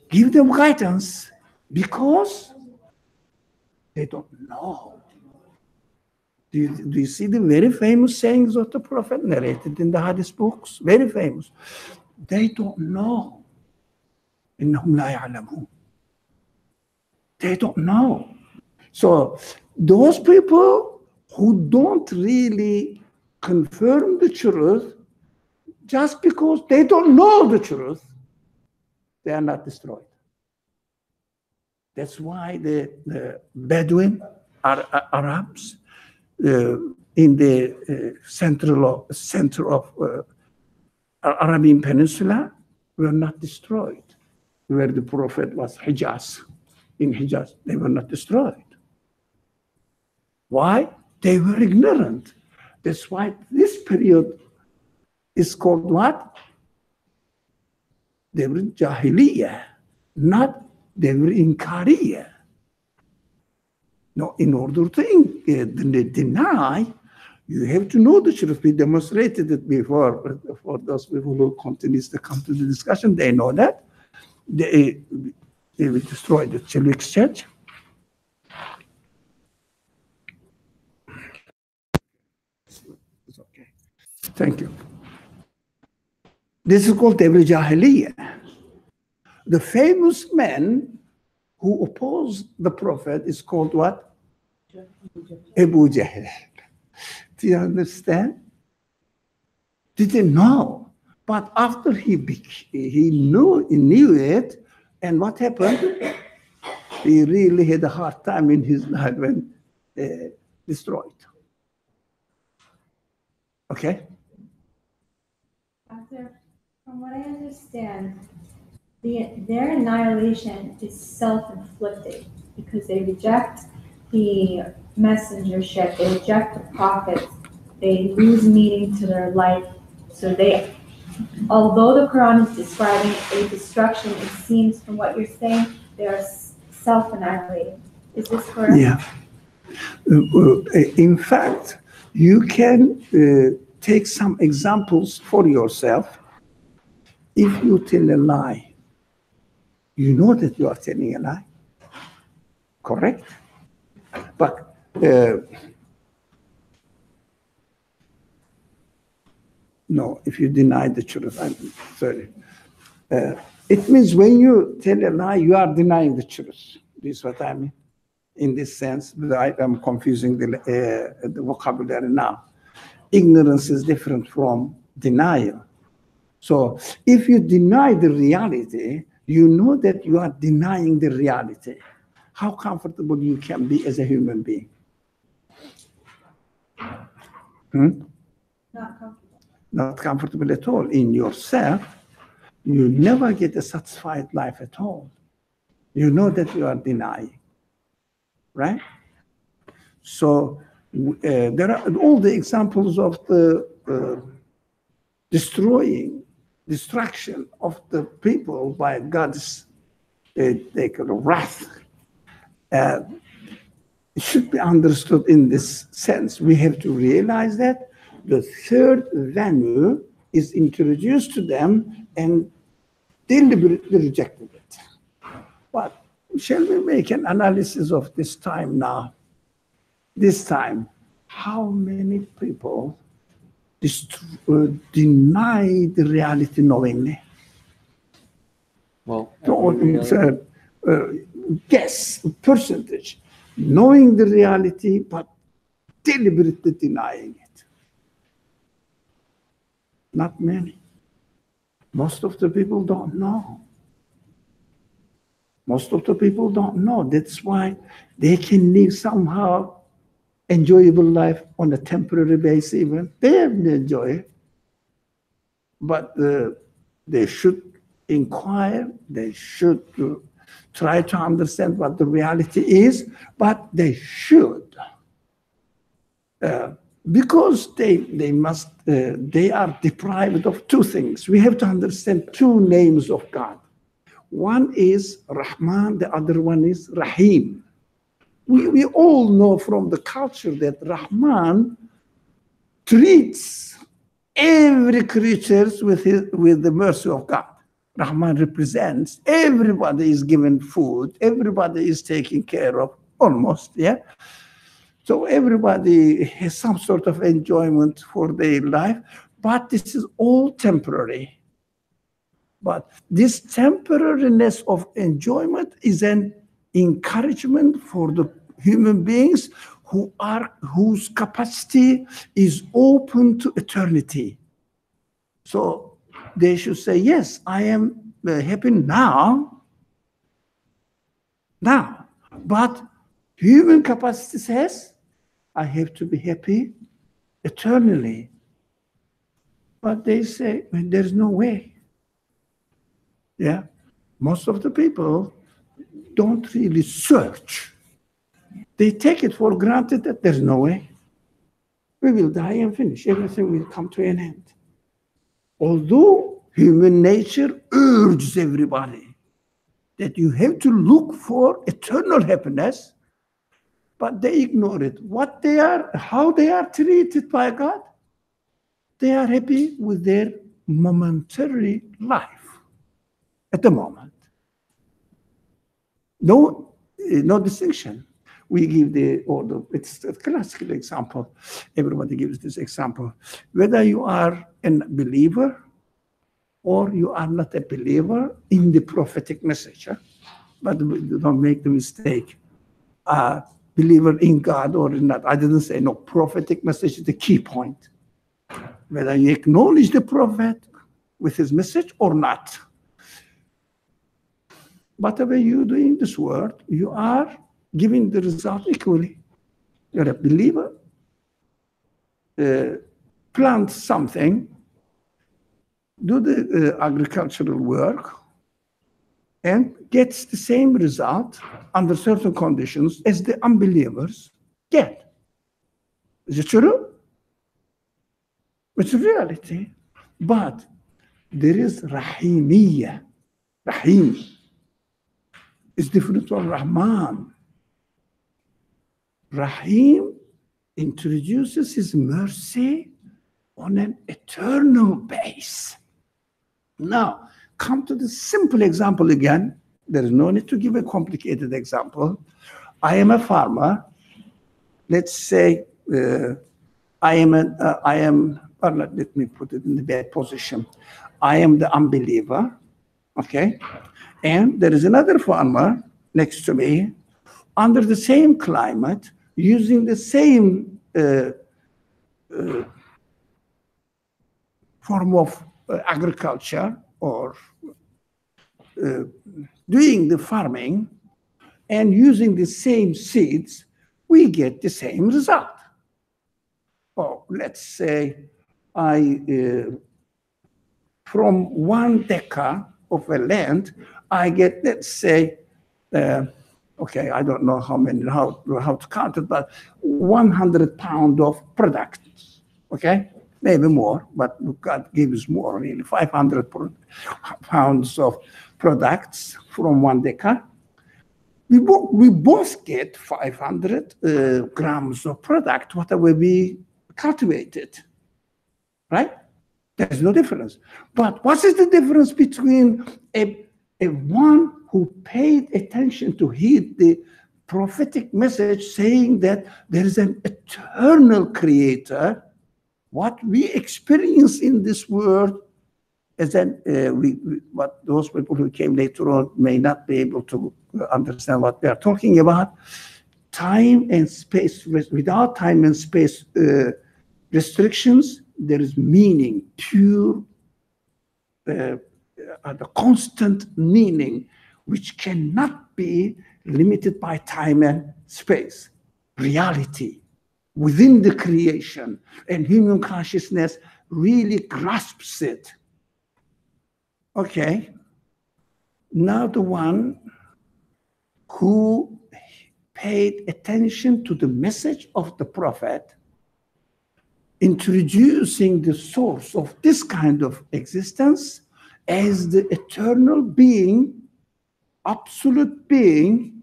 Give them guidance because they don't know. Do you see the very famous sayings of the Prophet narrated in the Hadith books? Very famous. They don't know. إِنَّهُمْ لَا يَعْلَمُونَ. They don't know. So those people who don't really confirm the truth, just because they don't know the truth, they are not destroyed. That's why the Bedouin Arabs in the center of Arabian Peninsula were not destroyed, where the Prophet was Hijaz. in Hijaz. They were not destroyed. Why? They were ignorant. That's why this period is called what? They were in Jahiliyyah, not they were in Inkariyyah. Now, in order to deny, you have to know the truth. We demonstrated it before. For those people who continue to come to the discussion, they know that. They will destroy the Chelwick Church. It's okay. Thank you. This is called Devri Jahiliyyah. The famous man who opposed the Prophet is called what? Abu Jahl. Do you understand? Didn't know. But after he knew it, and what happened? He really had a hard time in his life when destroyed. Okay? From what I understand, their annihilation is self-inflicted because they reject the messengership, they reject the prophets, they lose meaning to their life. So although the Quran is describing a destruction, it seems from what you're saying, they are self-annihilating. Is this correct? Yeah. In fact, you can take some examples for yourself. If you tell a lie, you know that you are telling a lie, correct? But no, if you deny the truth, I'm sorry. It means when you tell a lie, you are denying the truth. This is what I mean. In this sense, but I'm confusing the vocabulary now. Ignorance is different from denial. So if you deny the reality, you know that you are denying the reality. How comfortable you can be as a human being? Not comfortable. Not comfortable at all. In yourself, you never get a satisfied life at all. You know that you are denying, right? So there are all the examples of the destruction of the people by God's wrath. It should be understood in this sense. We have to realize that the third venue is introduced to them and deliberately rejected it. But shall we make an analysis of this time now? This time, how many people deny the reality knowingly? Well, guess percentage, knowing the reality but deliberately denying it. Not many. Most of the people don't know. Most of the people don't know. That's why they can live somehow enjoyable life on a temporary basis even. They have to enjoy it. But they should inquire, they should try to understand what the reality is, but they should. Because they are deprived of two things. We have to understand two names of God. One is Rahman, the other one is Rahim. We all know from the culture that Rahman treats every creature with the mercy of God. Rahman represents everybody is given food, everybody is taken care of, almost, yeah? So everybody has some sort of enjoyment for their life, but this is all temporary. But this temporariness of enjoyment is an encouragement for the human beings whose capacity is open to eternity. So they should say, yes, I am happy now, but human capacity says, I have to be happy eternally. But they say, there's no way. Yeah, most of the people don't really search. They take it for granted that there's no way. We will die and finish. Everything will come to an end. Although human nature urges everybody that you have to look for eternal happiness, but they ignore it. How they are treated by God, they are happy with their momentary life at the moment. No distinction. We give it's a classical example. Everybody gives this example. Whether you are a believer or you are not a believer in the prophetic message, but don't make the mistake. Believer in God or not. I didn't say no. Prophetic message is the key point. Whether you acknowledge the prophet with his message or not. Whatever you do in this world, you are giving the result equally. You're a believer, plant something, do the agricultural work, and gets the same result under certain conditions as the unbelievers get. Is it true? It's a reality. But there is rahimiyya. Rahim is different from Rahman. Rahim introduces his mercy on an eternal base. Now, come to the simple example again. There is no need to give a complicated example. I am a farmer. Let's say let me put it in the bad position. I am the unbeliever, okay? And there is another farmer next to me under the same climate, using the same form of agriculture or doing the farming and using the same seeds, we get the same result. Or let's say from 1 deca of a land, I get, let's say, okay, I don't know how to count it, but 100 pounds of product, okay? Maybe more, but God gives more, really, 500 pounds of products from 1 deca. We both get 500 grams of product, whatever we cultivated, right? There's no difference. But what is the difference between a one who paid attention to heed the prophetic message saying that there is an eternal creator? What we experience in this world is that what those people who came later on may not be able to understand what we are talking about. Time and space, without time and space restrictions, there is meaning, pure, the constant meaning, which cannot be limited by time and space. Reality within the creation, and human consciousness really grasps it. Okay, now the one who paid attention to the message of the prophet, introducing the source of this kind of existence as the eternal being, absolute being,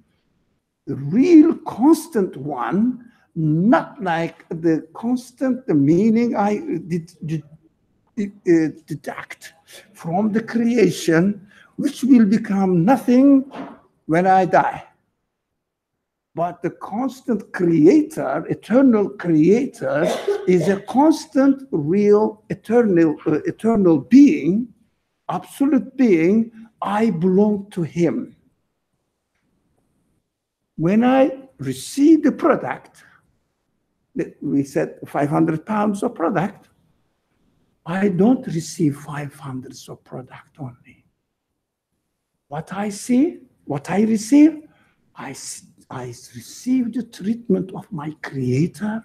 the real constant one, not like the constant, the meaning I deduct from the creation, which will become nothing when I die. But the constant creator, eternal creator, is a constant, real, eternal being, absolute being. I belong to him. When I receive the product, we said 500 pounds of product, I don't receive 500 of product only. What I see, what I receive, I receive the treatment of my creator,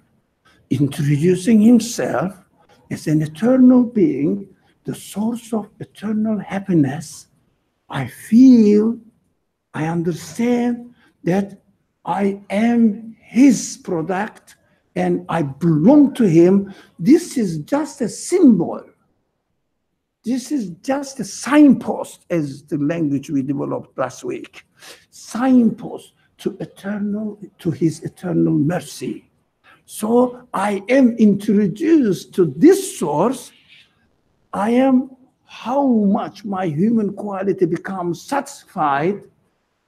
introducing himself as an eternal being, the source of eternal happiness. I feel I understand that I am his product and I belong to him. This is just a symbol. This is just a signpost, as the language we developed last week. Signpost to his eternal mercy. So I am introduced to this source. I am how much my human quality becomes satisfied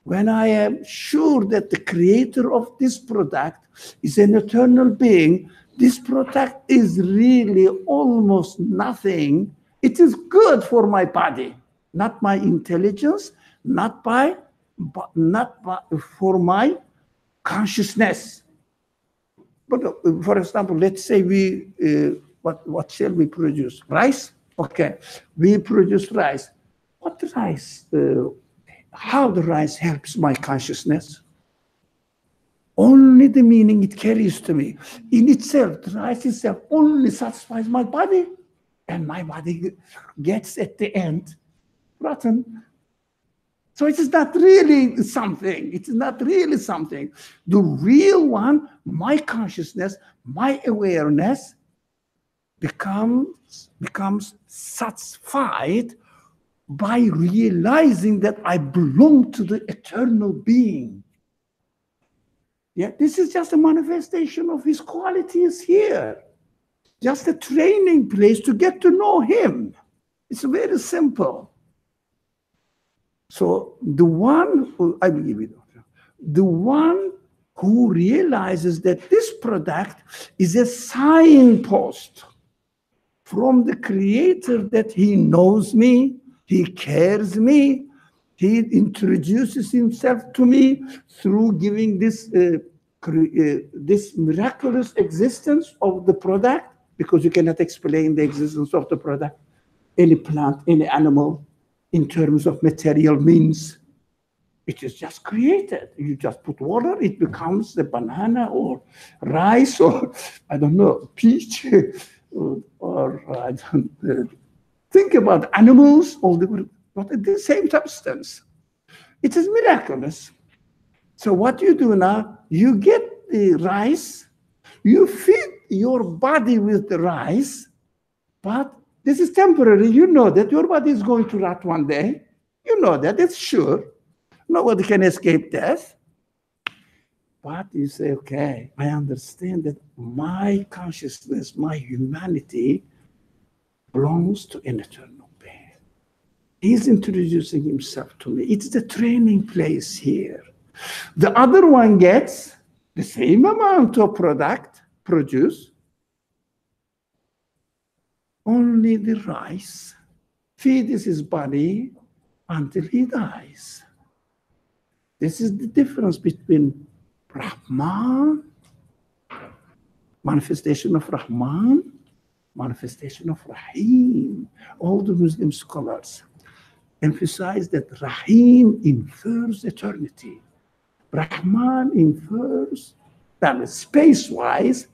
when I am sure that the creator of this product is an eternal being. This product is really almost nothing. It is good for my body, not my intelligence, not for my consciousness. But for example, let's say what shall we produce? Rice? Okay, we produce rice. What rice? How the rice helps my consciousness? Only the meaning it carries to me. In itself, the rice itself only satisfies my body, and my body gets at the end rotten. So it is not really something. It is not really something. The real one, my consciousness, my awareness becomes satisfied by realizing that I belong to the eternal being. Yeah, this is just a manifestation of his qualities here. Just a training place to get to know him. It's very simple. So the one who, I will give it, the one who realizes that this product is a signpost from the creator that he knows me, he cares me, he introduces himself to me through giving this miraculous existence of the product, because you cannot explain the existence of the product, any plant, any animal, in terms of material means. It is just created. You just put water, it becomes a banana or rice or, I don't know, peach or I don't think about animals, but the same substance. It is miraculous. So what you do now, you get the rice, you feed your body with the rice, but this is temporary. You know that your body is going to rot one day. You know that, it's sure. Nobody can escape death. But you say, okay, I understand that my consciousness, my humanity belongs to an eternal being. He's introducing himself to me. It's the training place here. The other one gets the same amount of product produced, only the rice feeds his body until he dies. This is the difference between Rahman, manifestation of Rahman, manifestation of Rahim. All the Muslim scholars emphasize that Rahim infers eternity. Rahman infers, that space-wise,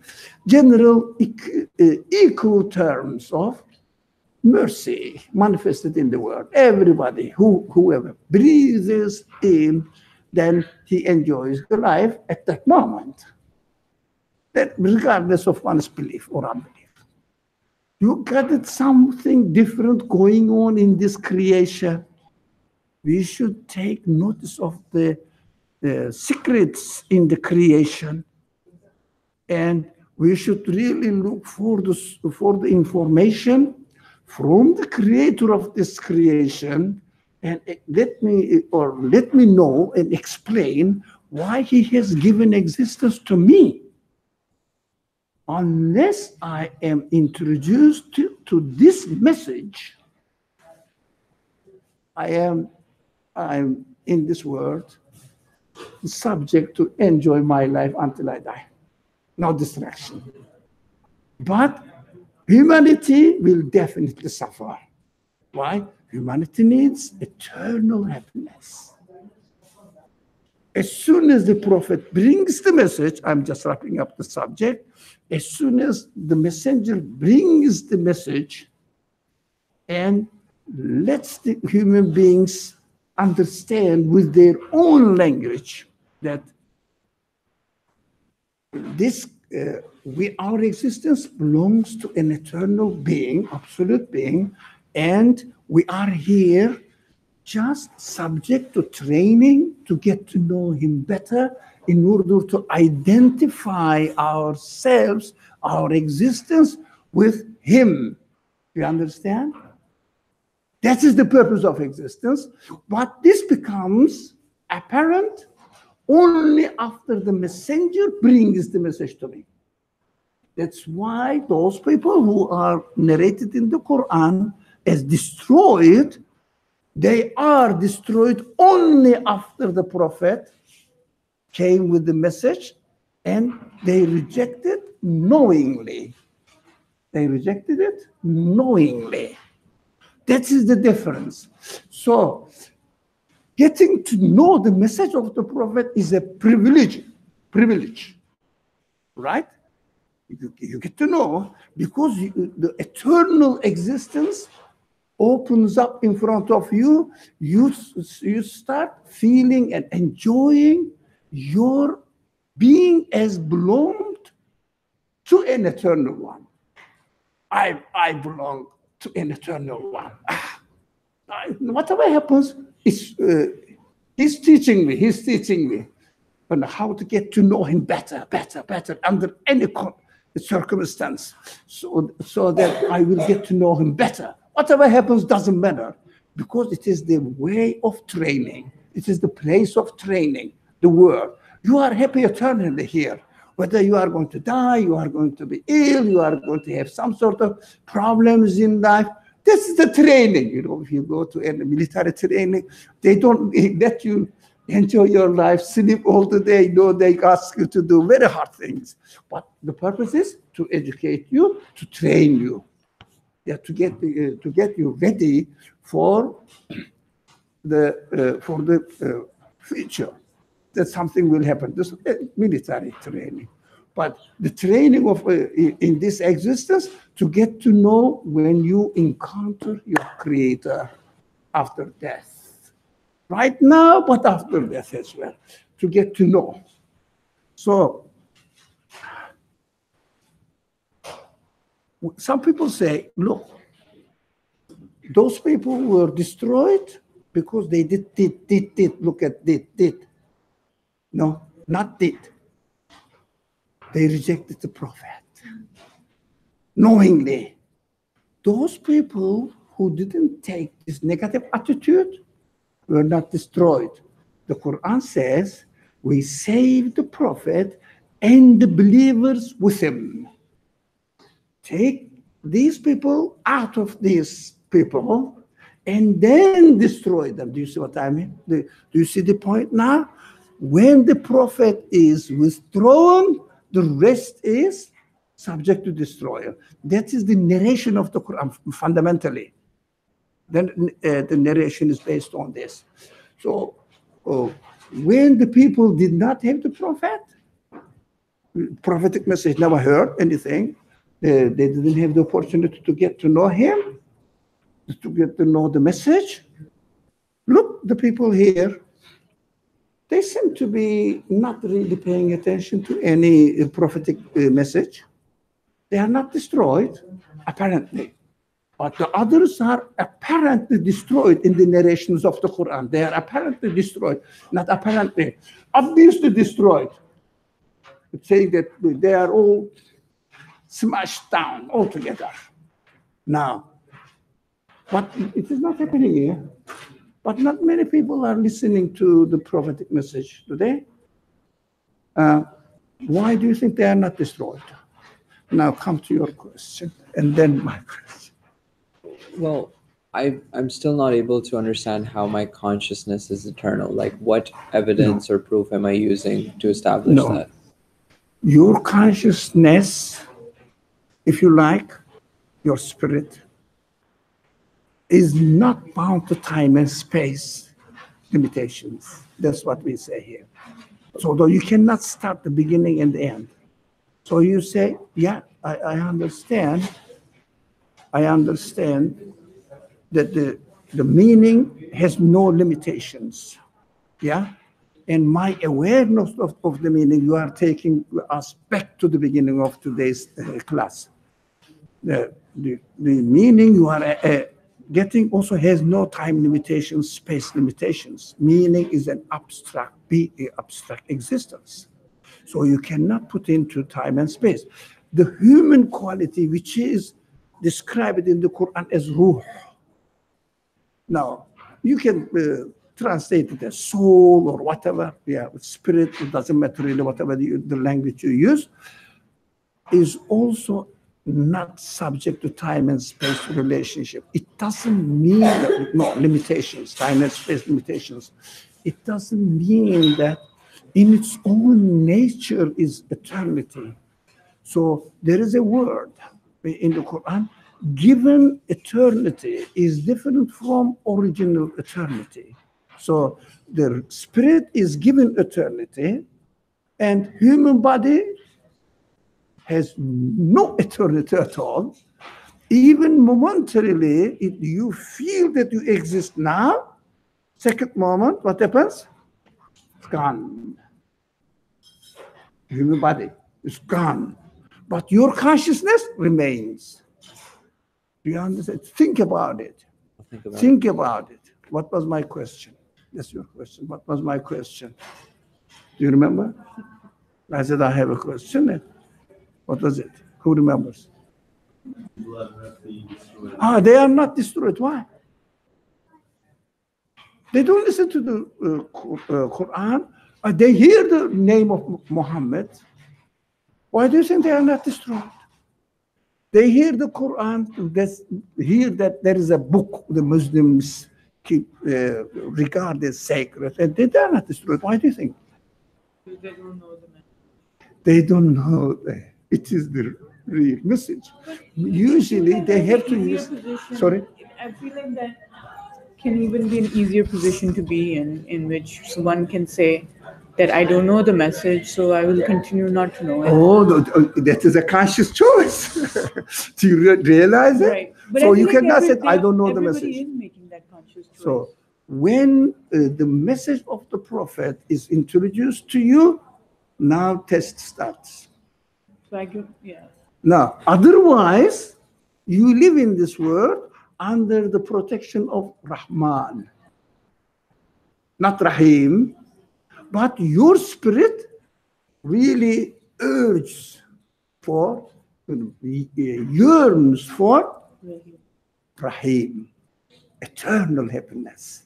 general equal terms of mercy manifested in the world. Everybody, whoever breathes in, then he enjoys the life at that moment, that regardless of one's belief or unbelief. You got something different going on in this creation. We should take notice of the secrets in the creation, and we should really look for the information from the creator of this creation, and let me know and explain why he has given existence to me. Unless I am introduced to this message, I'm in this world subject to enjoy my life until I die. No distraction. But humanity will definitely suffer. Why? Humanity needs eternal happiness. As soon as the prophet brings the message, I'm just wrapping up the subject, as soon as the messenger brings the message and lets the human beings understand with their own language that this our existence belongs to an eternal being, absolute being, and we are here just subject to training to get to know him better in order to identify ourselves, our existence with him. You understand? That is the purpose of existence. But this becomes apparent only after the messenger brings the message to me. That's why those people who are narrated in the Quran as destroyed, they are destroyed only after the Prophet came with the message, and they rejected knowingly. They rejected it knowingly. That is the difference. So, getting to know the message of the Prophet is a privilege, right? You get to know because the eternal existence opens up in front of you. You start feeling and enjoying your being as belonged to an eternal one. I belong to an eternal one. Whatever happens, he's teaching me on how to get to know him better, under any circumstance, so that I will get to know him better. Whatever happens doesn't matter, because it is the way of training. It is the place of training, the world. You are happy eternally here. Whether you are going to die, you are going to be ill, you are going to have some sort of problems in life. This is the training. You know, if you go to a military training, they don't let you enjoy your life, sleep all the day. No, they ask you to do very hard things. But the purpose is to educate you, to train you, to get you ready for the future. That something will happen. This military training, but the training of in this existence to get to know when you encounter your Creator after death, right now, but after death as well, to get to know. So some people say, look, those people were destroyed because they did. Look at did. No, not did. They rejected the Prophet knowingly. Those people who didn't take this negative attitude were not destroyed. The Quran says, we saved the Prophet and the believers with him. Take these people out of these people and then destroy them. Do you see what I mean? Do you see the point now? When the Prophet is withdrawn, the rest is subject to destroyer. That is the narration of the Quran fundamentally. Then the narration is based on this. So when the people did not have the Prophet, prophetic message never heard anything, they didn't have the opportunity to get to know him, to get to know the message. Look, the people here, they seem to be not really paying attention to any prophetic message. They are not destroyed, apparently. But the others are apparently destroyed in the narrations of the Quran. They are apparently destroyed, not apparently, obviously destroyed. It's saying that they are all smashed down altogether. Now, but it is not happening here. But not many people are listening to the prophetic message today. Why do you think they are not destroyed? Now come to your question, and then my question. Well, I'm still not able to understand how my consciousness is eternal. Like, what evidence or proof am I using to establish that? Your consciousness, if you like, your spirit, is not bound to time and space limitations. That's what we say here. So though you cannot start the beginning and the end. So you say, yeah, I understand. I understand that the meaning has no limitations. Yeah? And my awareness of the meaning, you are taking us back to the beginning of today's class. The meaning you are getting also has no time limitations, space limitations. Meaning is an abstract existence. So you cannot put into time and space. The human quality, which is described in the Quran as ruh. Now, you can translate it as soul or whatever, yeah, spirit, it doesn't matter really, whatever the language you use, is also not subject to time and space relationship. It doesn't mean that, no, limitations, time and space limitations. It doesn't mean that in its own nature is eternity. So there is a word in the Quran, given eternity is different from original eternity. So the spirit is given eternity, and human body has no eternity at all. Even momentarily, you feel that you exist now, second moment, what happens? It's gone. Human body is gone. But your consciousness remains. Do you understand? Think about it. Think about it. What was my question? That's your question. What was my question? Do you remember? I said, I have a question. What was it? Who remembers? They are not destroyed. Why? They don't listen to the Quran. They hear the name of Muhammad. Why do you think they are not destroyed? They hear the Quran, hear that there is a book the Muslims keep regard as sacred, and they are not destroyed. Why do you think? Because they don't know the message. They don't know it is the real message. Usually they have to use. Sorry? I feel like that can even be an easier position to be in which one can say that I don't know the message, so I will continue not to know it. Oh, that is a conscious choice. Do you realize it? Right. But So I feel you like cannot say, I don't know the everybody message. is making that conscious choice. So when the message of the Prophet is introduced to you, now test starts. So I give, yeah. Now, otherwise, you live in this world under the protection of Rahman, not Rahim, but your spirit really urges for, yearns for Rahim, eternal happiness,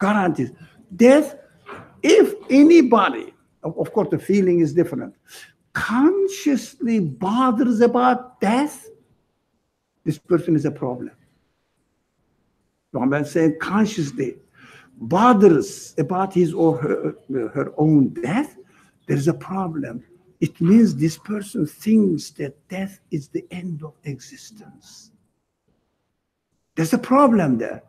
guarantees. Death, if anybody, of course the feeling is different, consciously bothers about death, this person is a problem. I'm saying consciously bothers about his or her own death, there is a problem. It means this person thinks that death is the end of existence. There's a problem there.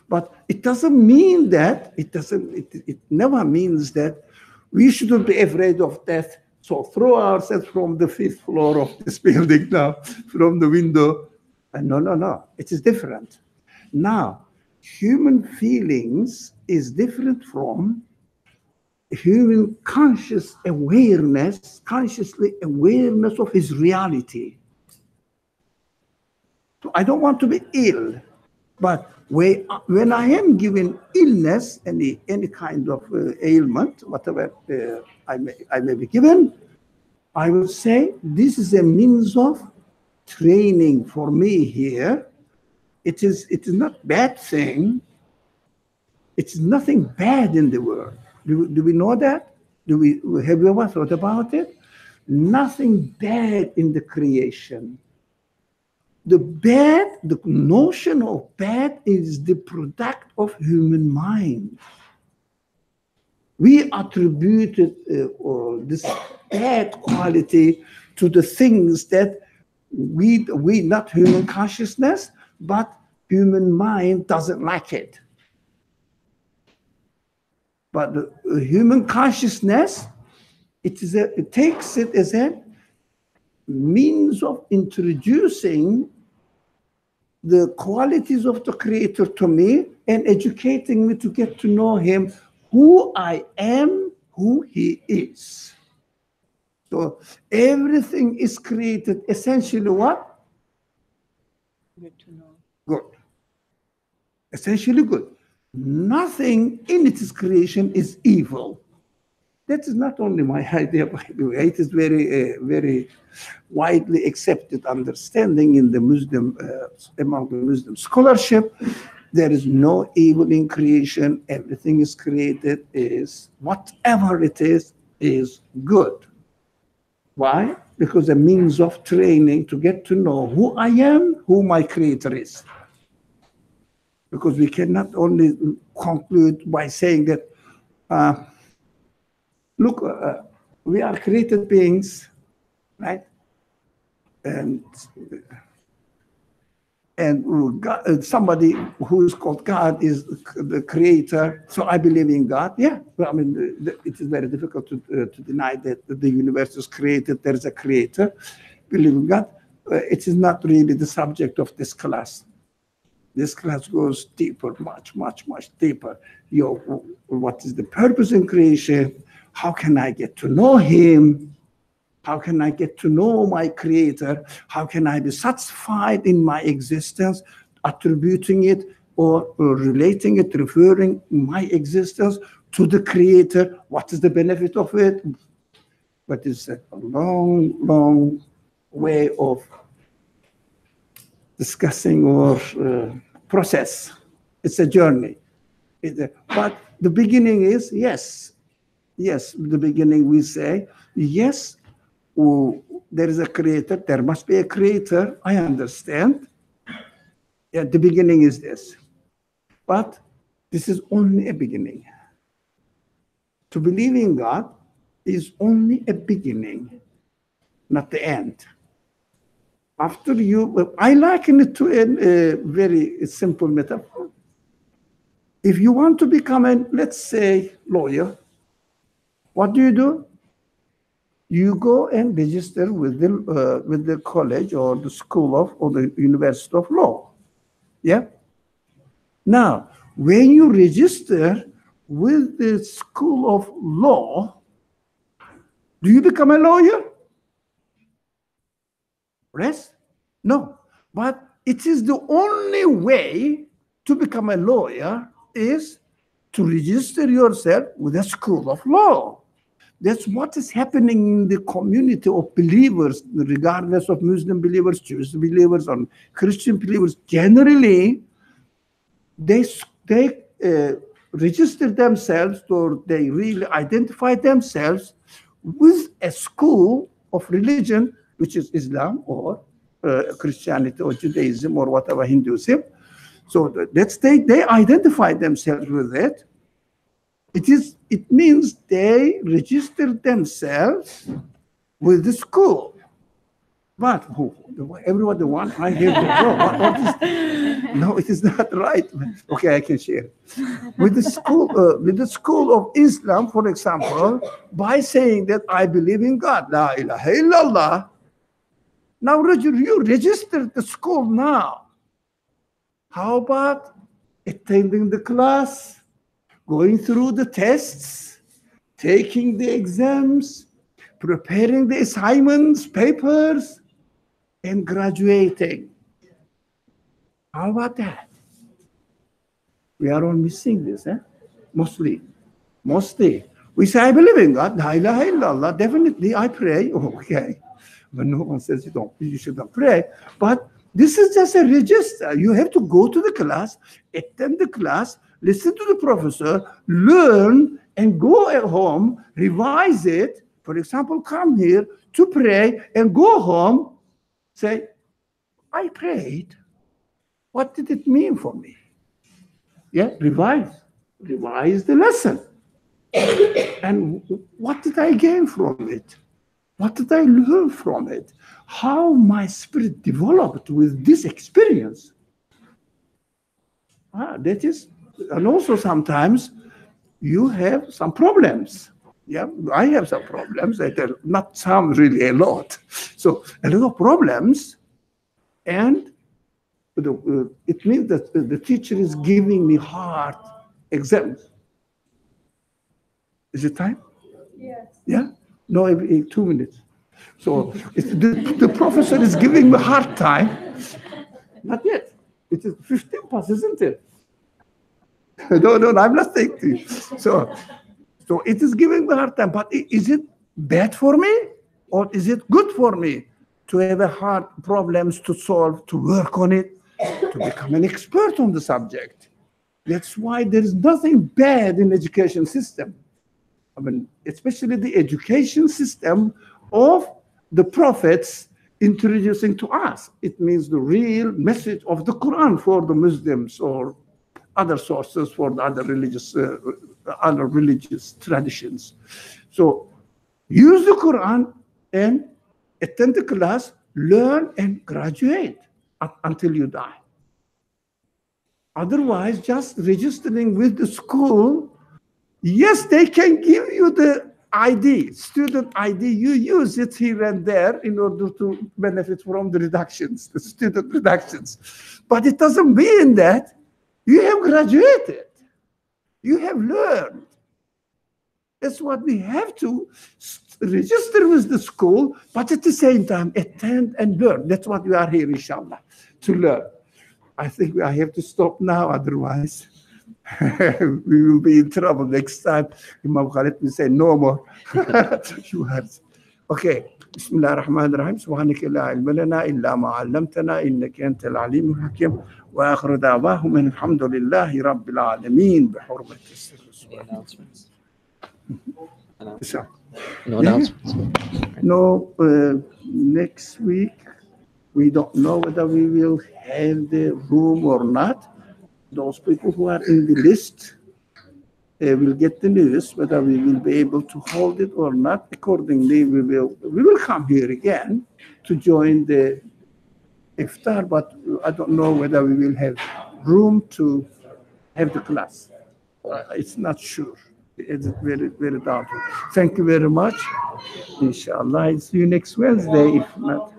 But it doesn't mean that, it never means that we shouldn't be afraid of death. So throw ourselves from the 5th floor of this building now, from the window. And no, it is different. Now, human feelings is different from human conscious awareness, consciously awareness of his reality. So I don't want to be ill, but when I am given illness, any kind of ailment, whatever I may be given, I will say this is a means of training for me here. It is not bad thing. It's nothing bad in the world. Do we know that? Have you ever thought about it? Nothing bad in the creation. The notion of bad is the product of human mind. We attributed this bad quality to the things that we not human consciousness, but human mind doesn't like it. But the human consciousness, it takes it as a means of introducing the qualities of the Creator to me and educating me to get to know Him, who I am, who He is. So everything is created essentially what? Good to know. Good. Essentially good. Nothing in its creation is evil. That is not only my idea, by the way. It is very widely accepted understanding in the Muslim, among the Muslim scholarship. There is no evil in creation. Everything is created is, whatever it is good. Why? Because a means of training to get to know who I am, who my Creator is. Because we cannot only conclude by saying that, look, we are created beings, right? And God, somebody who is called God is the Creator. So I believe in God. Yeah, well, I mean, it is very difficult to deny that the universe is created. There is a Creator. Believe in God. It is not really the subject of this class. This class goes deeper, much deeper. What is the purpose in creation? How can I get to know Him? How can I get to know my Creator? How can I be satisfied in my existence, attributing it or relating it, referring my existence to the Creator? What is the benefit of it? But it's a long way of discussing or process. It's a journey. But the beginning is yes. Yes, the beginning we say, yes, there is a Creator, there must be a Creator, I understand. Yeah, the beginning is this. But this is only a beginning. To believe in God is only a beginning, not the end. After I liken it to a very simple metaphor. If you want to become let's say, lawyer, what do? You go and register with the college or the school of, or the University of Law. Yeah? Now, when you register with the School of Law, do you become a lawyer? Yes? No. But it is the only way to become a lawyer is to register yourself with a School of Law. That's what is happening in the community of believers, regardless of Muslim believers, Jewish believers, or Christian believers. Generally, they register themselves, or they really identify themselves with a school of religion, which is Islam or Christianity or Judaism or whatever, Hinduism. So they identify themselves with it. It means they register themselves with the school. But everybody wants, I hear what is, no, it is not right. Okay, I can share. With the school of Islam, for example, by saying that I believe in God, La ilaha illallah. Now you registered the school now. How about attending the class, going through the tests, taking the exams, preparing the assignments, papers, and graduating? How about that? We are all missing this, Mostly. We say, I believe in God, La ilaha illallah, definitely I pray. Okay. But no one says you shouldn't pray. But this is just a register. You have to go to the class, attend the class, listen to the professor, learn, and go at home, revise it. For example, come here to pray and go home, say, I prayed. What did it mean for me? Yeah, revise the lesson. And what did I gain from it? What did I learn from it? How my spirit developed with this experience. That is, and also sometimes you have some problems. Yeah, I have some problems that are not some, really a lot. So a lot of problems, and it means that the teacher is giving me hard exams. Is it time? Yes. Yeah? No, 2 minutes. So the professor is giving me hard time. Not yet. It is 15 past, isn't it? No, I'm not saying to you. So it is giving me hard time. But is it bad for me? Or is it good for me to have a hard problems to solve, to work on it, to become an expert on the subject? That's why there is nothing bad in education system. I mean, especially the education system of the prophets introducing to us. It means the real message of the Quran for the Muslims or other sources for the other religious traditions. So use the Quran and attend the class, learn and graduate until you die. Otherwise, just registering with the school, yes, they can give you the ID, student ID. You use it here and there in order to benefit from the reductions, the student reductions. But it doesn't mean that you have graduated. You have learned. That's what we have to register with the school, but at the same time, attend and learn. That's what we are here, inshallah, to learn. I think I have to stop now, otherwise we will be in trouble next time. Imam Khalid will say no more. You have. Okay. بسم الله الرحمن الرحيم سبحانك لا علم لنا إلا ما علمتنا إنك أنت العليم الحكيم وآخر دعواهم أن الحمد لله رب العالمين بحرمة السر. Announcements. No announcements. No, next week we don't know whether we will have the room or not. Those people who are in the list will get the news whether we will be able to hold it or not. Accordingly, we will come here again to join the iftar, but I don't know whether we will have room to have the class. It's not sure. It's very, very doubtful. Thank you very much. Inshallah, I'll see you next Wednesday, if not.